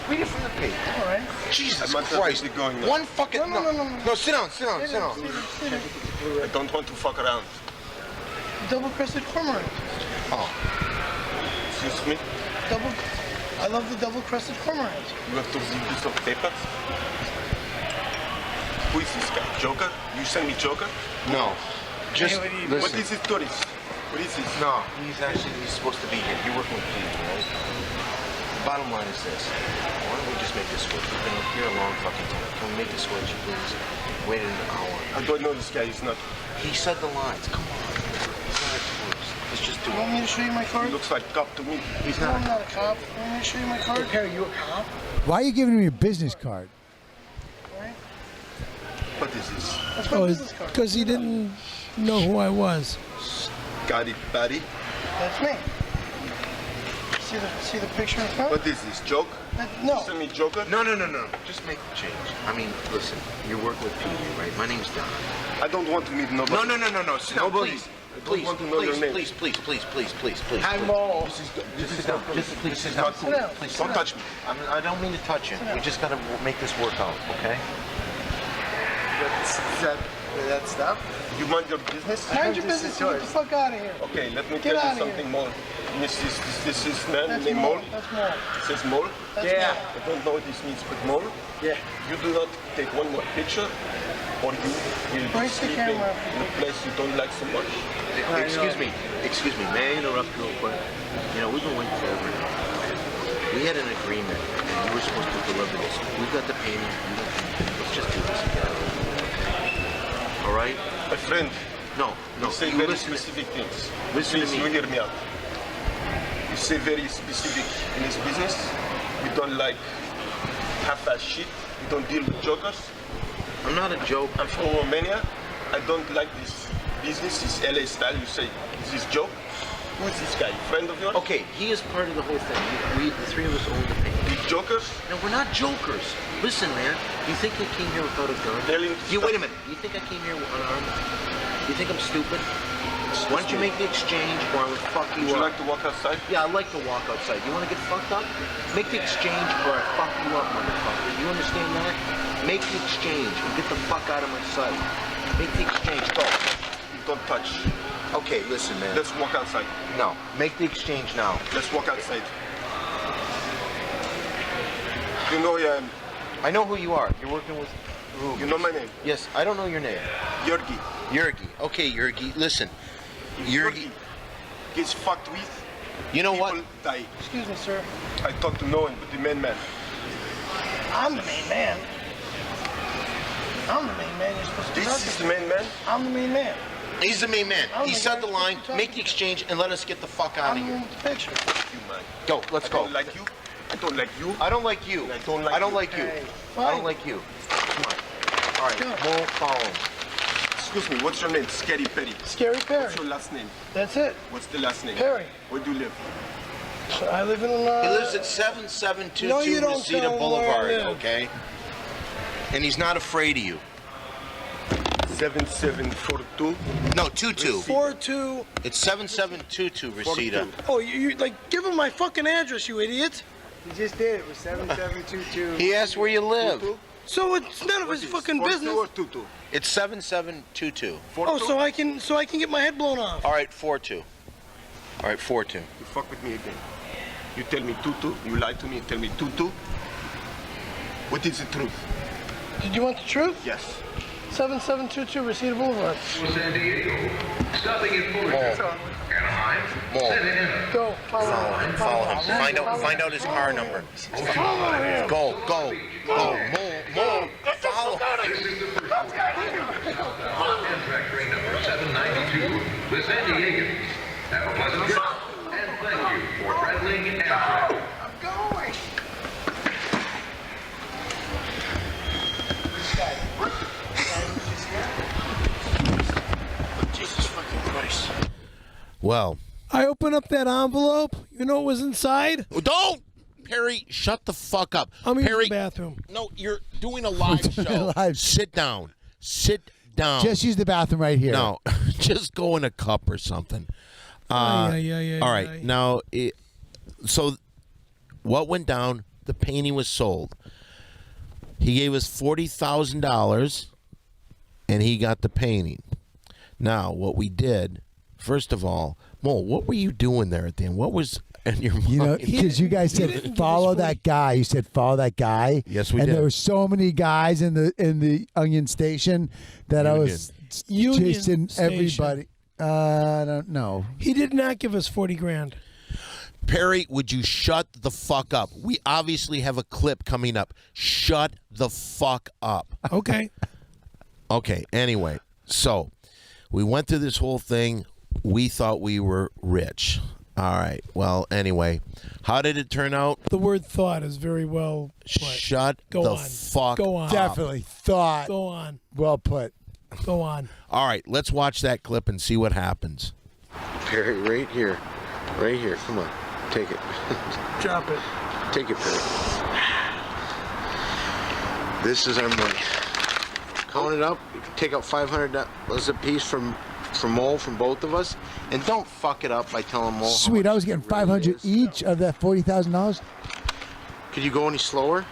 Read it from the paper. All right. Jesus I'm not Christ. really going now. One fucking... No, sit down. I don't want to fuck around. Double-crested cormorant. Oh. Excuse me? I love the double-crested cormorant. You have to read this on paper? Who is this guy? Joker? You send me Joker? No. Just Hey, what do you- What listen. is this tourist? What is this? No, he's supposed to be here. You're working with people, right? The bottom line is this. Why don't we just make this work? We've been here a long fucking time. Can we make this work, you please? Waited an hour. I don't know this guy. He's not. He said the lines. Come on. He's not a tourist. Let's just do You want me to show you my He card? looks like cop to me. He's No, I'm not. not a cop. You want me to show you my card? Perry, you a cop? Why are you giving me a business card? What is this? That's my business card. Because he didn't know who I was. Got it, buddy. That's me. See the picture in front? What is this? Joke? No. Send me Joker? No. Just make the change. I mean, listen. You're working with people, right? My name's Don. I don't want to meet nobody. No. Sit down, Nobody. please. I don't want to know your name. Please. Hi, Mo. Just sit down. Please sit down. Not cool. Please Don't touch me. I don't mean to touch you. We just gotta make this work out, okay? for that stuff. You mind your business? Mind your business. Get the fuck out of here. Okay, let me Get tell out you of something here. more. This is man That's named more. Mole. That's more. It says Mole. Yeah. I don't know what this means, but Mole. Yeah. You do not take one more picture, or you will be Break the sleeping camera. in a place you don't like so much. Excuse me, may I interrupt real quick? You know, we've been waiting forever now. We had an agreement, and you were supposed to deliver this. We've got the painting, you got the painting. Let's just do this together. All right? My friend, No, you say you very listen to- specific things. listen to Please, me. you hear me out. You say very specific in this business. We don't like half-ass shit. We don't deal with jokers. I'm not a joke. I'm from Romania. I don't like this business. It's LA style. You say, is this joke? Who is this guy? Friend of yours? Okay, he is part of the whole thing. We the three of us own the painting. These jokers? No, we're not jokers. Listen, man. You think I came here without a gun? Tell him to You stop. wait a minute. You think I came here unarmed? You think I'm stupid? Why don't you make the exchange, or I would fuck you Would you up? like to walk outside? Yeah, I like to walk outside. You want to get fucked up? Make the exchange, or I fuck you up, motherfucker. You understand that? Make the exchange and get the fuck out of my sight. Make the exchange. Go. Don't touch. Okay, listen, man. Let's walk outside. No, make the exchange now. Let's walk outside. You know who I am. I know who you are. You're working with Ruby. You know my name. Yes, I don't know your name. Yorgi. Yurgi. Okay, Yurgi. Listen. Yurgi. Gets fucked with. You know People what? die. Excuse me, sir. I talk to no one but the main man. I'm the main man. I'm the main man. You're supposed to This is the main man. I'm the main man. He's the main man. I'm He the said guy the line. you're Make the exchange and let us get the fuck out of I'm here. in the picture. You man. Go. Let's I go. don't like you. I don't like you. I don't like you. I don't like I don't you. like you. Hey, I don't fine. like you. Come on. All right. Go. We'll follow him. Excuse me, what's your name? Scary Perry. Scary Perry. What's your last name? That's it. What's the last name? Perry. Where do you live? I live in. He lives at 7722 No, you don't Reseda tell him where I Boulevard, live. okay? And he's not afraid of you. 7742. No, 22. 4-2. It's 7722 Reseda. Oh, you like give him my fucking address, you idiot. You just did. It was 7722. He asked where you live. So it's none of his fucking business. 42 or 22? It's 7722. Oh, so I can get my head blown off. All right, 42. All right, 42. You fuck with me again. You tell me 22. You lie to me and tell me 22. What is the truth? Did you want the truth? Yes. 7722 Reseda Boulevard. San Diego, stopping at Fullerton, Anaheim, Mole. Go. Follow him. Find out his car number. Follow him. Go. Mole. Follow. This is the first Amtrak train number 792, the San Diegans. Have a pleasant trip, and thank you for traveling Amtrak. I'm going. Jesus fucking Christ. Well, I open up that envelope. You know what was inside? don't! Perry, shut the fuck up. I'm in Perry, the bathroom. no, you're doing a live show. Live. Sit down. Sit down. Just use the bathroom right here. No, just go in a cup or something. Yeah. All right, now, so what went down? The painting was sold. He gave us $40,000, and he got the painting. Now, what we did, first of all, Mo, what were you doing there at the end? What was in your mind? You know, because you guys said follow that guy. You said follow that guy. Yes, we and did. there were so many guys in the Onion Station that I was Union chasing Station. everybody. I don't know. He did not give us 40 grand. Perry, would you shut the fuck up? We obviously have a clip coming up. Shut the fuck up. Okay. Okay, anyway, so we went through this whole thing. We thought we were rich. All right, well, anyway, how did it turn out? The word thought is very well put. Shut Go the on. fuck Go on. up. Definitely thought. Go on. Well put. Go on. All right, let's watch that clip and see what happens. Perry, right here. Right here. Come on. Take it. Drop it. Take it, Perry. This is our money. Count it up. Take out $500 a piece from Mole, from both of us. And don't fuck it up by telling Mole. how Sweet, much I was getting it really $500 is. each of that $40,000. Could you go any slower?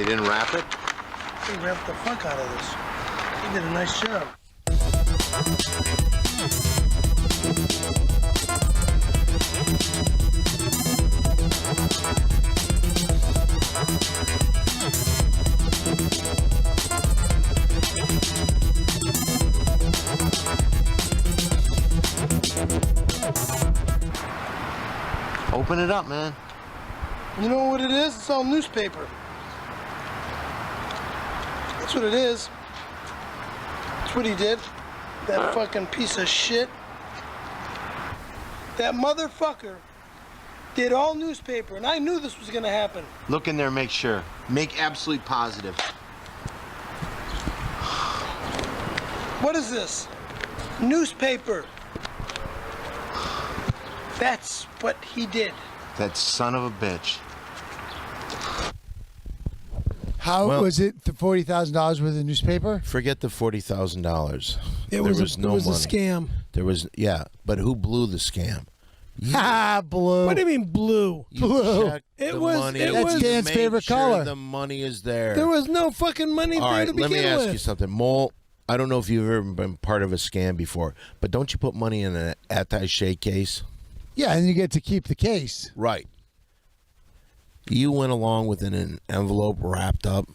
They didn't wrap it? They wrapped the fuck out of this. They did a nice job. Open it up, man. You know what it is? It's all newspaper. That's what it is. That's what he did. That fucking piece of shit. That motherfucker did all newspaper, and I knew this was gonna happen. Look in there, make sure. Make absolutely positive. What is this? Newspaper. That's what he did. That son of a bitch. How was it? The $40,000 worth of newspaper? Forget the $40,000. It was a scam. There was, yeah, but who blew the scam? Blue. What do you mean blue? Check It the was- money. it You was- Dan's make favorite sure color. The money is there. There was no fucking money All there right, to let begin me ask with. you something. Mole, I don't know if you've ever been part of a scam before, but don't you put money in an attaché case? Yeah, and you get to keep the case. Right. You went along with an envelope wrapped up.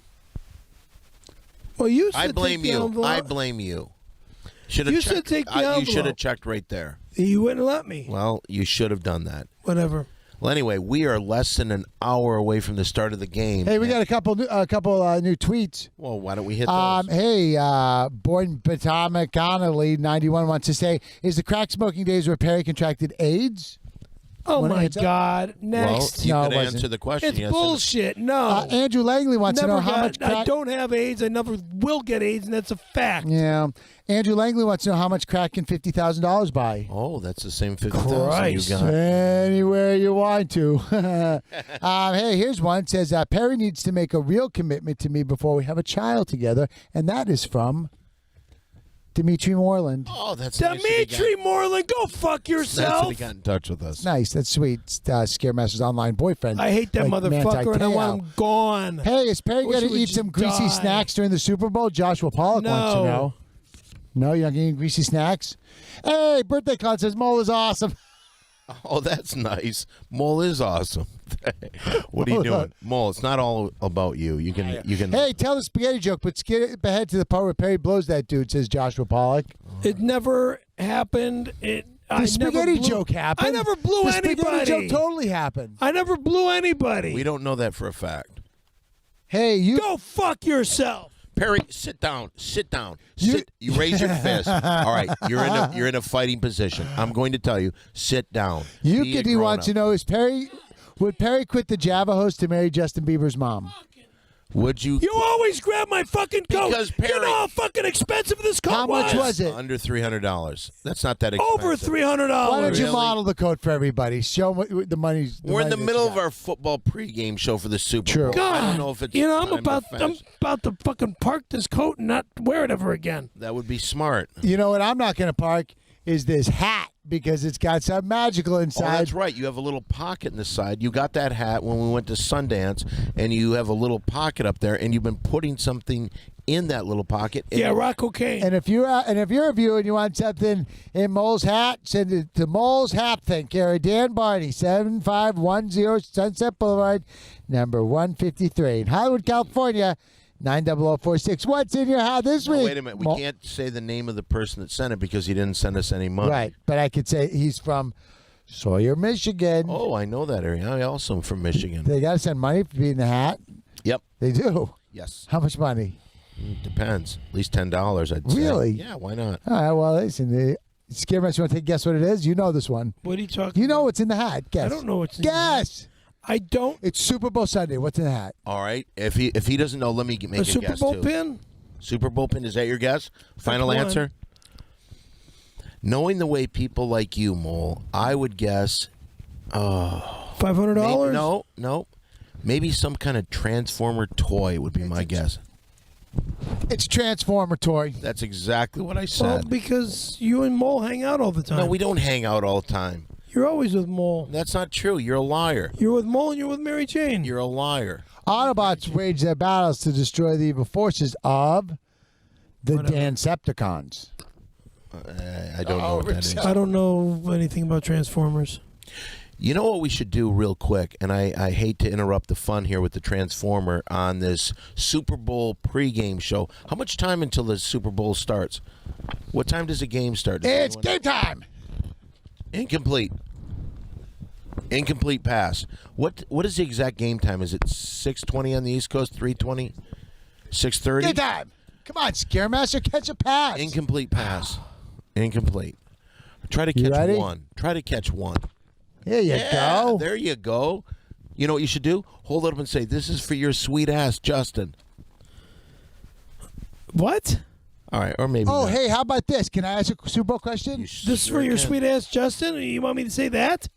Well, you should I blame take the you. envelope. I blame you. Should have You should take the You should have envelope. checked right there. You wouldn't let me. Well, you should have done that. Whatever. Well, anyway, we are less than an hour away from the start of the game. Hey, we got a couple new tweets. Well, why don't we hit those? Hey, Born Potomac Ali 91 wants to say, is the crack smoking days where Perry contracted AIDS? Oh Wanna my answer? God! Next. Well, you No, could it wasn't. answer the question. It's yes or no. bullshit. No. Andrew Langley wants to Never know how got- much crack. I don't have AIDS. I never will get AIDS, and that's a fact. Yeah. Andrew Langley wants to know how much crack can $50,000 buy. Oh, that's the same 50,000 you Christ. got. Anywhere you want to. Hey, here's one. It says, Perry needs to make a real commitment to me before we have a child together. And that is from Dimitri Moreland. Oh, that's nice that he Dimitri Moreland, go fuck That's that yourself. he got in touch with us. Nice. That's sweet. Scaremaster's online boyfriend. I hate that Like motherfucker, and I want him gone. Hey, is Perry Wish going he to would eat some just greasy die. snacks during the Super Bowl? Joshua Pollock wants to No. know. No, you're not getting greasy snacks? Hey, birthday clown says Mole is awesome. Oh, that's nice. Mole is awesome. What are you doing, Mole? It's not all about you. You can. Hey, tell the spaghetti joke, but skip ahead to the part where Perry blows that dude, says Joshua Pollock. It never happened. The spaghetti joke happened. I never blew the anybody. spaghetti joke totally happened. I never blew anybody. We don't know that for a fact. Hey, you go fuck yourself. Perry, sit down. Sit down. Sit. You raise your fist. All right, you're in a fighting position. I'm going to tell you, sit down. Be a Yukity wants to grown-up. know, would Perry quit the Java host to marry Justin Bieber's mom? Would you? You always grab my fucking coat. Because Perry, you know how fucking expensive this coat How much was it? Under $300. That's not that expensive. Over $300. Why don't you Really? model the coat for everybody? Show what the money's. We're in the money that middle you of got. our football pregame show for the Super True. Bowl. God, I don't know if it's. you know, I'm time to about to fucking park this coat and not wear it ever again. That would be smart. You know what I'm not going to park is this hat because it's got something magical Oh, inside. that's right. You have a little pocket in the side. You got that hat when we went to Sundance, and you have a little pocket up there, and you've been putting something in that little pocket. Yeah, rock cocaine. And if you're a viewer and you want something in Mole's hat, send it to Mole's Hat Thing, Gary Dan Barney, 7510 Sunset Boulevard, number 153 in Hollywood, California, 90046. What's in your hat this No, week? wait a minute. We can't say the name of the person that sent it because he didn't send us any money. Right, but I could say he's from Sawyer, Michigan. Oh, I know that area. I also am from Michigan. They got to send money for being the hat. Yep. They do. Yes. How much money? Depends. At least $10, I'd say. Really? Yeah, why not? All right, well, listen, Scaremaster, you want to take a guess what it is? You know this one. What are you talking You know what's in the hat. Guess. I don't know what's in the Guess. I don't. It's Super Bowl Sunday. What's in the hat? All right. If he doesn't know, let me make a Super guess, Bowl too. pin? Super Bowl pin. Is that your guess? Final one. answer? Knowing the way people like you, Mole, I would guess... $500? No. Maybe some kind of Transformer toy would be my guess. It's Transformer toy. That's exactly what I Well, said. because you and Mole hang out all the time. No, we don't hang out all the time. You're always with Mole. That's not true. You're a liar. You're with Mole and you're with Mary Jane. You're a liar. Autobots wage their battles to destroy the evil forces of the Dansepticons. I don't know what that is. I don't know anything about Transformers. You know what we should do real quick, and I hate to interrupt the fun here with the Transformer on this Super Bowl pregame show. How much time until the Super Bowl starts? What time does the game start? It's game time. Incomplete. Incomplete pass. What is the exact game time? Is it 6:20 on the East Coast, 3:20, 6:30? Game time. Come on, Scaremaster, catch a pass. Incomplete pass. Incomplete. Try to catch one. Try to catch one. There you go. There you go. You know what you should do? Hold it up and say, "This is for your sweet ass, Justin." What? All right, or maybe. Oh, not. hey, how about this? Can I ask a Super Bowl question? This is for your sweet ass, Justin? You want me to say that?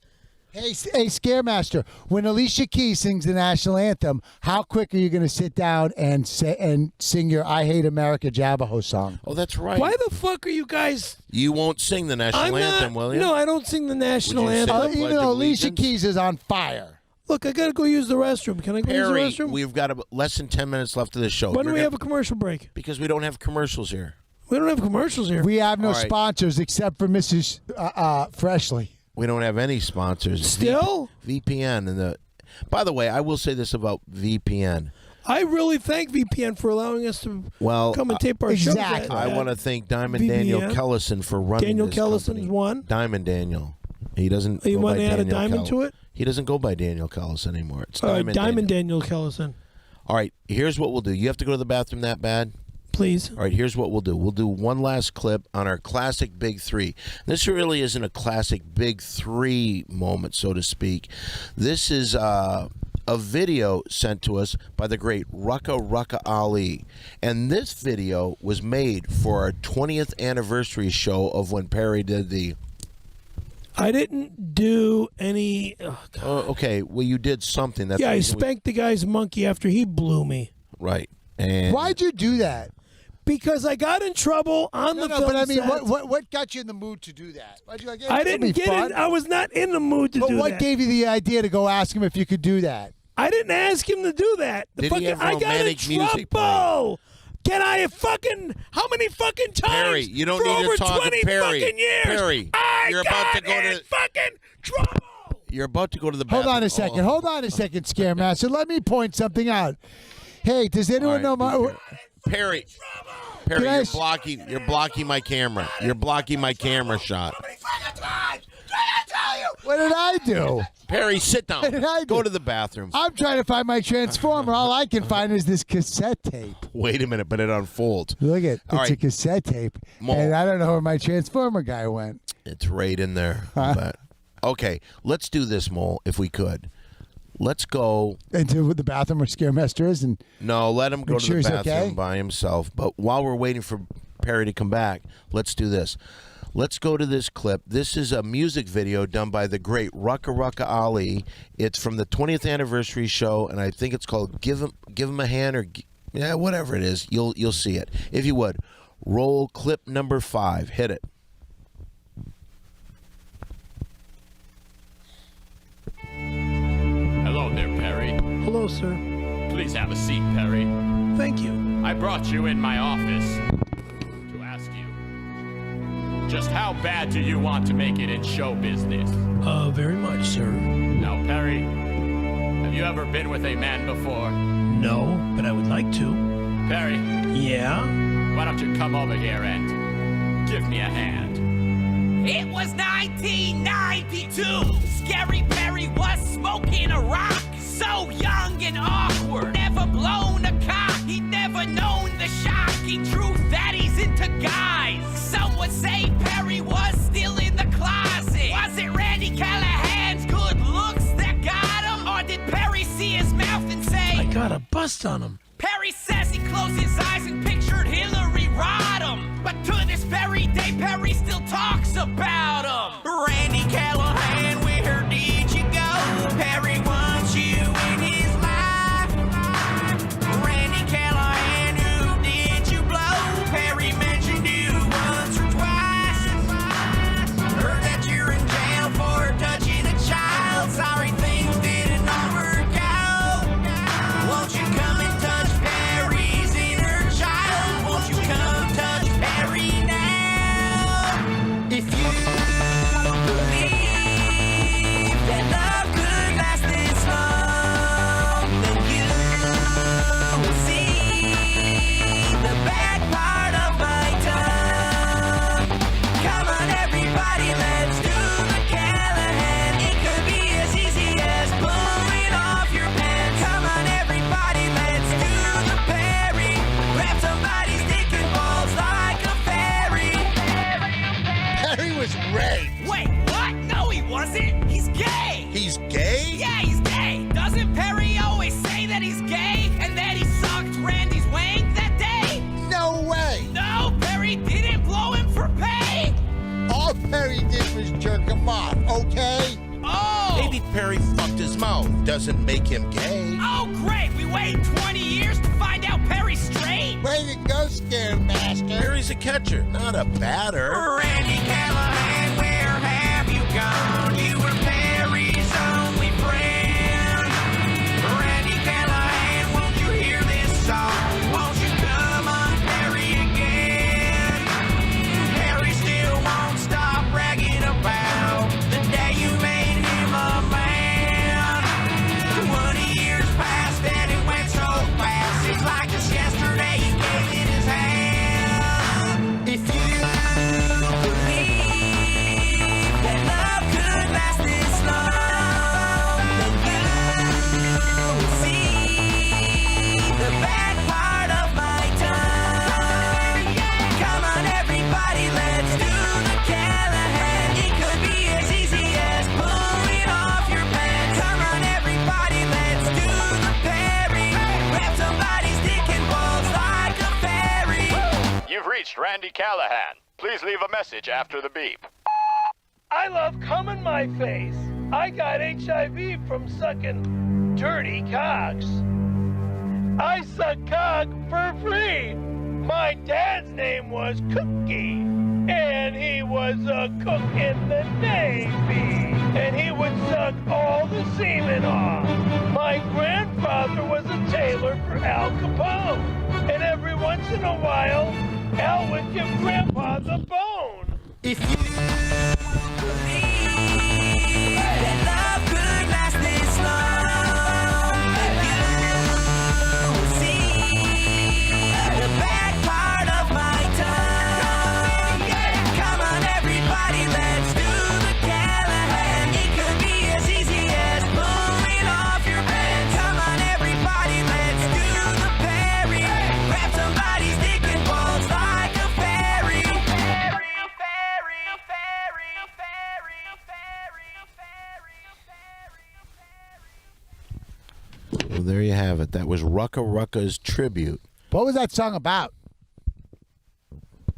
Hey, Scaremaster, when Alicia Keys sings the national anthem, how quick are you going to sit down and sing your "I Hate America" Jabba song? Oh, that's right. Why the fuck are you guys... You won't sing the national anthem, will you? No, I don't sing the national anthem. Even though Alicia Keys is on fire. Look, I got to go use the restroom. Can I go Perry, use the restroom? we've got less than 10 minutes left of the show. When do we have a commercial break? Because we don't have commercials here. We don't have commercials here. We have no All right. sponsors except for Mrs. Freshly. We don't have any sponsors. Still? VPN. By the way, I will say this about VPN. I really thank VPN for allowing us to come and tape our shows. exactly. I want to thank Diamond VPN. Daniel Kellison for running Daniel this Kellison's company. one. Diamond Daniel. He doesn't You go want by to add a Daniel diamond to it? He doesn't go by Daniel Kellison anymore. It's Diamond Diamond Daniel Kellison. All right, here's what we'll do. You have to go to the bathroom that bad? Please. All right, here's what we'll do. We'll do one last clip on our classic Big 3. This really isn't a classic Big 3 moment, so to speak. This is a video sent to us by the great Rucka Rucka Ali. And this video was made for our 20th anniversary show of when Perry did the... I didn't do any... Oh, God. Okay, well, you did something. That's yeah, the I reason spanked the guy's monkey after he blew me. Right. And Why'd you do that? Because I got in trouble on the film but I mean, set. what got you in the mood to do that? Why'd you like, I didn't get it. I was not in the mood to but do what that. gave you the idea to go ask him if you could do that? I didn't ask him to do that. Did he have I got in romantic music trouble. Can I fucking... How many fucking times Perry, you don't for need over to talk 20 to Perry. fucking years Perry, I you're got about to go in to fucking trouble. You're about to go to the bathroom. Hold on a second. Hold on a second, Scaremaster. Let me point something out. Hey, does anyone know my... Perry, you're blocking my camera. You're blocking my camera shot. What did I do? Perry, sit down. What did I do? Go to the bathroom. I'm trying to find my Transformer. All I can find is this cassette tape. Wait a minute, but it unfolds. Look at All it's a right. cassette tape, Mo. and I don't know where my Transformer guy went. It's right in there. But, okay, let's do this, Mole, if we could. Let's go. Into the bathroom where Scaremaster is, and No, let him go Make to sure the he's bathroom okay? by himself. But while we're waiting for Perry to come back, let's do this. Let's go to this clip. This is a music video done by the great Rucka Rucka Ali. It's from the 20th anniversary show, and I think it's called "Give Him a Hand" or whatever it is. You'll see it if you would. Roll clip number 5. Hit it. Hello there, Perry. Hello, sir. Please have a seat, Perry. Thank you. I brought you in my office to ask you, just how bad do you want to make it in show business? Very much, sir. Now, Perry, have you ever been with a man before? No, but I would like to. Perry, Yeah? why don't you come over here and give me a hand? It was 1992. Scary Perry was smoking a rock. So young and awkward. Never blown a cock. He'd never known the shocking truth that he's into guys. Some would say Perry was still in the closet. Was it Randy Callahan's good looks that got him? Or did Perry see his mouth and say, I got a bust on him. Perry says he closed his eyes and pictured Hillary Rodham. But to this very day, Perry still talks about him. Randy Callahan, where did you go? Perry wants you in his life. Randy Callahan, who did you blow? Perry mentioned you once or twice. Heard that you're in jail for touching a child. Sorry, things didn't all work out. Well, Perry fucked his mouth doesn't make him gay. Oh, great! We waited 20 years to find out Perry's straight. Way to go, Scaremaster. Perry's a catcher, not a batter. Randy Callahan, where have you gone? You were Perry's only friend. Randy Callahan, won't you hear this song? Won't you come on Perry again? Perry still won't stop bragging about the day you made him a man. 20 years passed and it went so fast. Seems like just yesterday you gave it his hand. If you that love could last this long, then you will see the back part of my tongue. Come on, everybody, let's do the Callahan. It could be as easy as pulling off your pants. Come on, everybody, let's do the Perry. Grab somebody's dick and balls like a fairy. You've reached Randy Callahan. Please leave a message after the beep. I love cum in my face. I got HIV from sucking dirty cocks. I suck cock for free. My dad's name was Cookie, and he was a cook in the Navy, and he would suck all the semen off. My grandfather was a tailor for Al Capone, and every once in a while, Al would give Grandpa the bone. If you that love could last this long, then you will see the back part of my tongue. Come on, everybody, let's do the Callahan. It could be as easy as pulling off your pants. Come on, everybody, let's do the Perry. Grab somebody's dick and balls like a fairy. Well, there you have it. That was Rucka Rucka's tribute. What was that song about?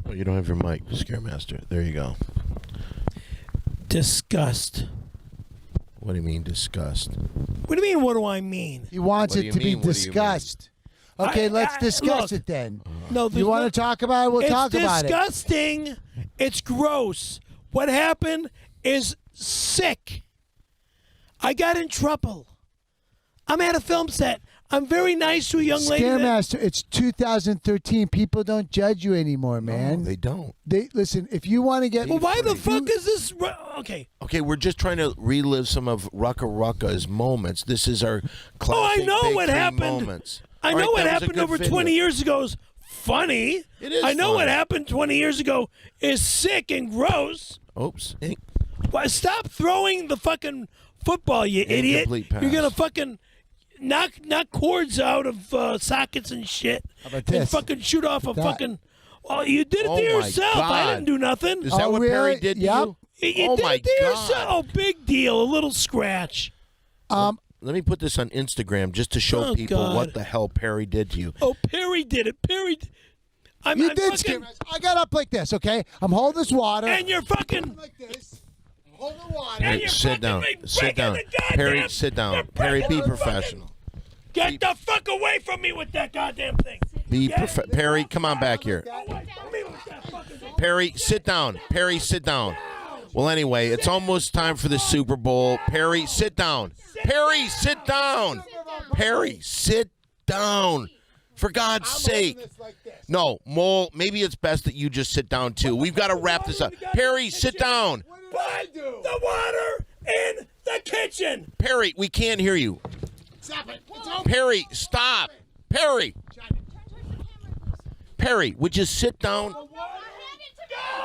Oh, you don't have your mic, Scaremaster. There you go. Disgust. What do you mean, disgust? What do you mean, what do I mean? He wants What do it you to be mean? What do you discussed. Okay, let's discuss look, it then. No, You want to talk about it? We'll talk about it. It's disgusting. It's gross. What happened is sick. I got in trouble. I'm at a film set. I'm very nice to a young lady. Scaremaster, it's 2013. People don't judge you anymore, man. No, they don't. They listen. If you want to get, Well, why the fuck is this? Okay. Okay, we're just trying to relive some of Rucka Rucka's moments. This is our classic I know Big what 3 happened. moments. I All know right, what that was a happened good over video. 20 years ago is funny. It is I know funny. what happened 20 years ago is sick and gross. Oops. Why, stop throwing the fucking football, you idiot. Incomplete pass. You're going to fucking knock cords out of sockets and shit. How about And this? fucking shoot off a That. fucking... Well, you did it Oh to my yourself. I God. didn't do nothing. Is that Oh, what really? Perry did to Yep. you? You Oh did my it to God. yourself. Oh, big deal. A little scratch. Let me put this on Instagram just to show Oh, people God. what the hell Perry did to you. Oh, Perry did it. Perry... I'm you did, fucking, Scaremaster. I got up like this. Okay, I'm holding this water. And you're fucking... like this. I'm holding the water. And Hey, you're sit fucking down. breaking Sit down. the goddamn- Perry, sit down. you're Perry, be breaking the professional. Get the fuck away from me with that goddamn thing. Perry, come on back here. Away from me with that fucking thing. Perry, sit down. Perry, sit down. Well, anyway, it's almost time for the Super Bowl. Perry, sit down. Perry, sit down. Perry, sit down. For God's sake. No, Mole, maybe it's best that you just sit down, too. We've got to wrap this up. Perry, sit down. Put the water in the kitchen. Perry, we can't hear you. Stop it. Perry, stop. Perry. Perry, would you sit down? Go to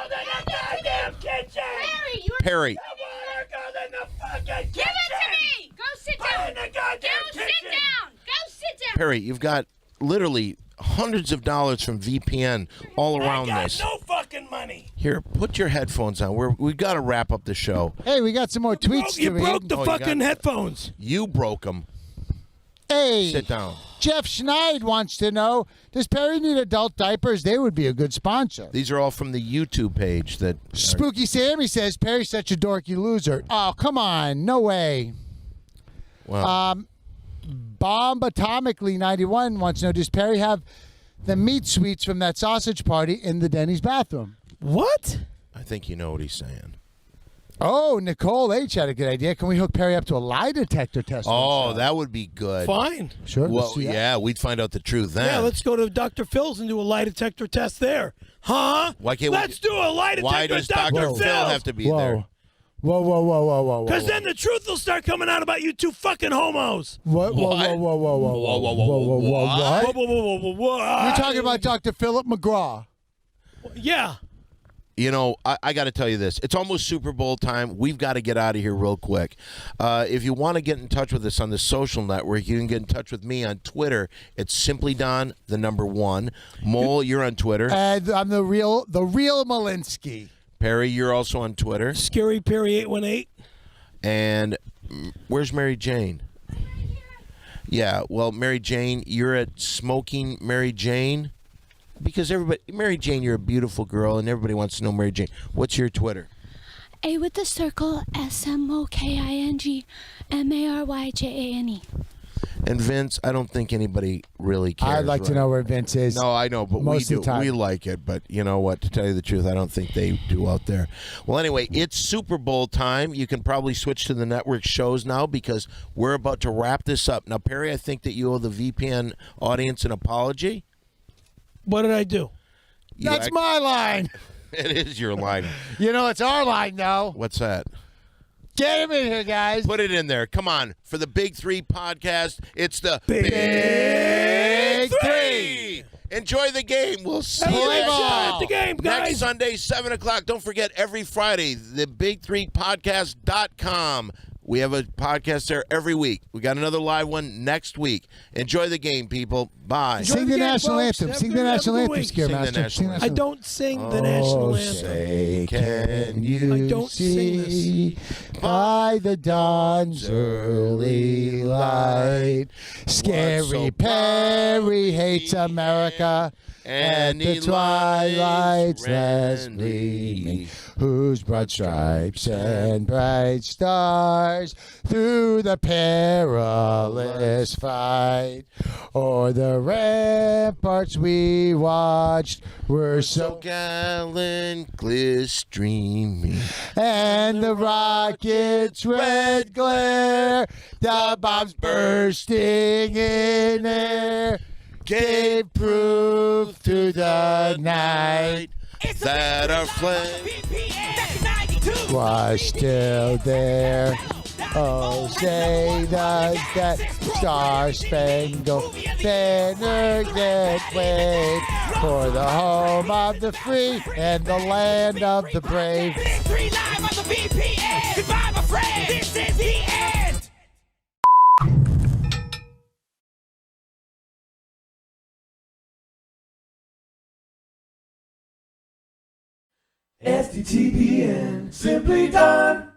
the goddamn kitchen. Perry. The water goes in the fucking kitchen. Give it to me! Go sit down! In the goddamn Go kitchen. sit down! Go sit down! Perry, you've got literally hundreds of dollars from VPN all around I got this. no fucking money. Here, put your headphones on. We've got to wrap up the show. Hey, we got some more tweets to You read. broke the Oh, you fucking got- headphones. You broke them. Hey, Sit down. Jeff Schneid wants to know: does Perry need adult diapers? They would be a good sponsor. These are all from the YouTube page that. Spooky Sammy says Perry's such a dorky loser. Oh, come on, no way. Wow. Bomb Atomically 91 wants to know, does Perry have the meat sweets from that sausage party in the Denny's bathroom? What? I think you know what he's saying. Oh, Nicole H. had a good idea. Can we hook Perry up to a lie detector test? Oh, that would be good. Fine. Sure. Well, yeah, we'd find out the truth then. Yeah, let's go to Dr. Phil's and do a lie detector test there. Huh? Why can't we- Let's do a lie detector Why does Dr. Dr. Phil's. Phil have to be there? Whoa. Because then the truth will start coming out about you two fucking homos. What? Whoa. You're talking about Dr. Philip McGraw. Yeah. You know, I got to tell you this. It's almost Super Bowl time. We've got to get out of here real quick. If you want to get in touch with us on the social network, you can get in touch with me on Twitter. It's Simply Don, the number 1. Mole, you're on Twitter. And I'm the real Malinsky. Perry, you're also on Twitter. Scary Perry 818. And where's Mary Jane? Yeah, well, Mary Jane, you're at Smoking Mary Jane. Because Mary Jane, you're a beautiful girl, and everybody wants to know Mary Jane. What's your Twitter? A with the circle, SMOKINGMARYJANE. And Vince, I don't think anybody really cares. I'd like to know where Vince is. No, I know, but most we of do. the time. We like it, but you know what? To tell you the truth, I don't think they do out there. Well, anyway, it's Super Bowl time. You can probably switch to the network shows now because we're about to wrap this up. Now, Perry, I think that you owe the VPN audience an apology. What did I do? That's my line. It is your line. You know, it's our line now. What's that? Get him in here, guys. Put it in there. Come on. For the Big 3 podcast, it's the Big 3. Enjoy the game. We'll see you Play next ball. time. The game, guys. Next Sunday, 7 o'clock. Don't forget, every Friday, the Big3podcast.com. We have a podcast there every week. We got another live one next week. Enjoy the game, people. Bye. Sing the national anthem. Have Sing a the good national anthem, week. Scare Sing the Master. national anthem. I don't sing the national anthem. Say, can you I don't sing see by the dawn's early light? Scary Perry hates America. And the twilight's last gleaming, whose broad stripes and bright stars through the perilous fight, o'er the ramparts we watched were so gallantly streaming, and the rocket's red glare, the bombs bursting in air, gave proof to the night that our flag was still there. Oh, say does that star-spangled banner get waved for the home of the free and the land of the brave? Big 3 live on the VPN. Goodbye, my friend. This is the end. SDTPN, Simply Don.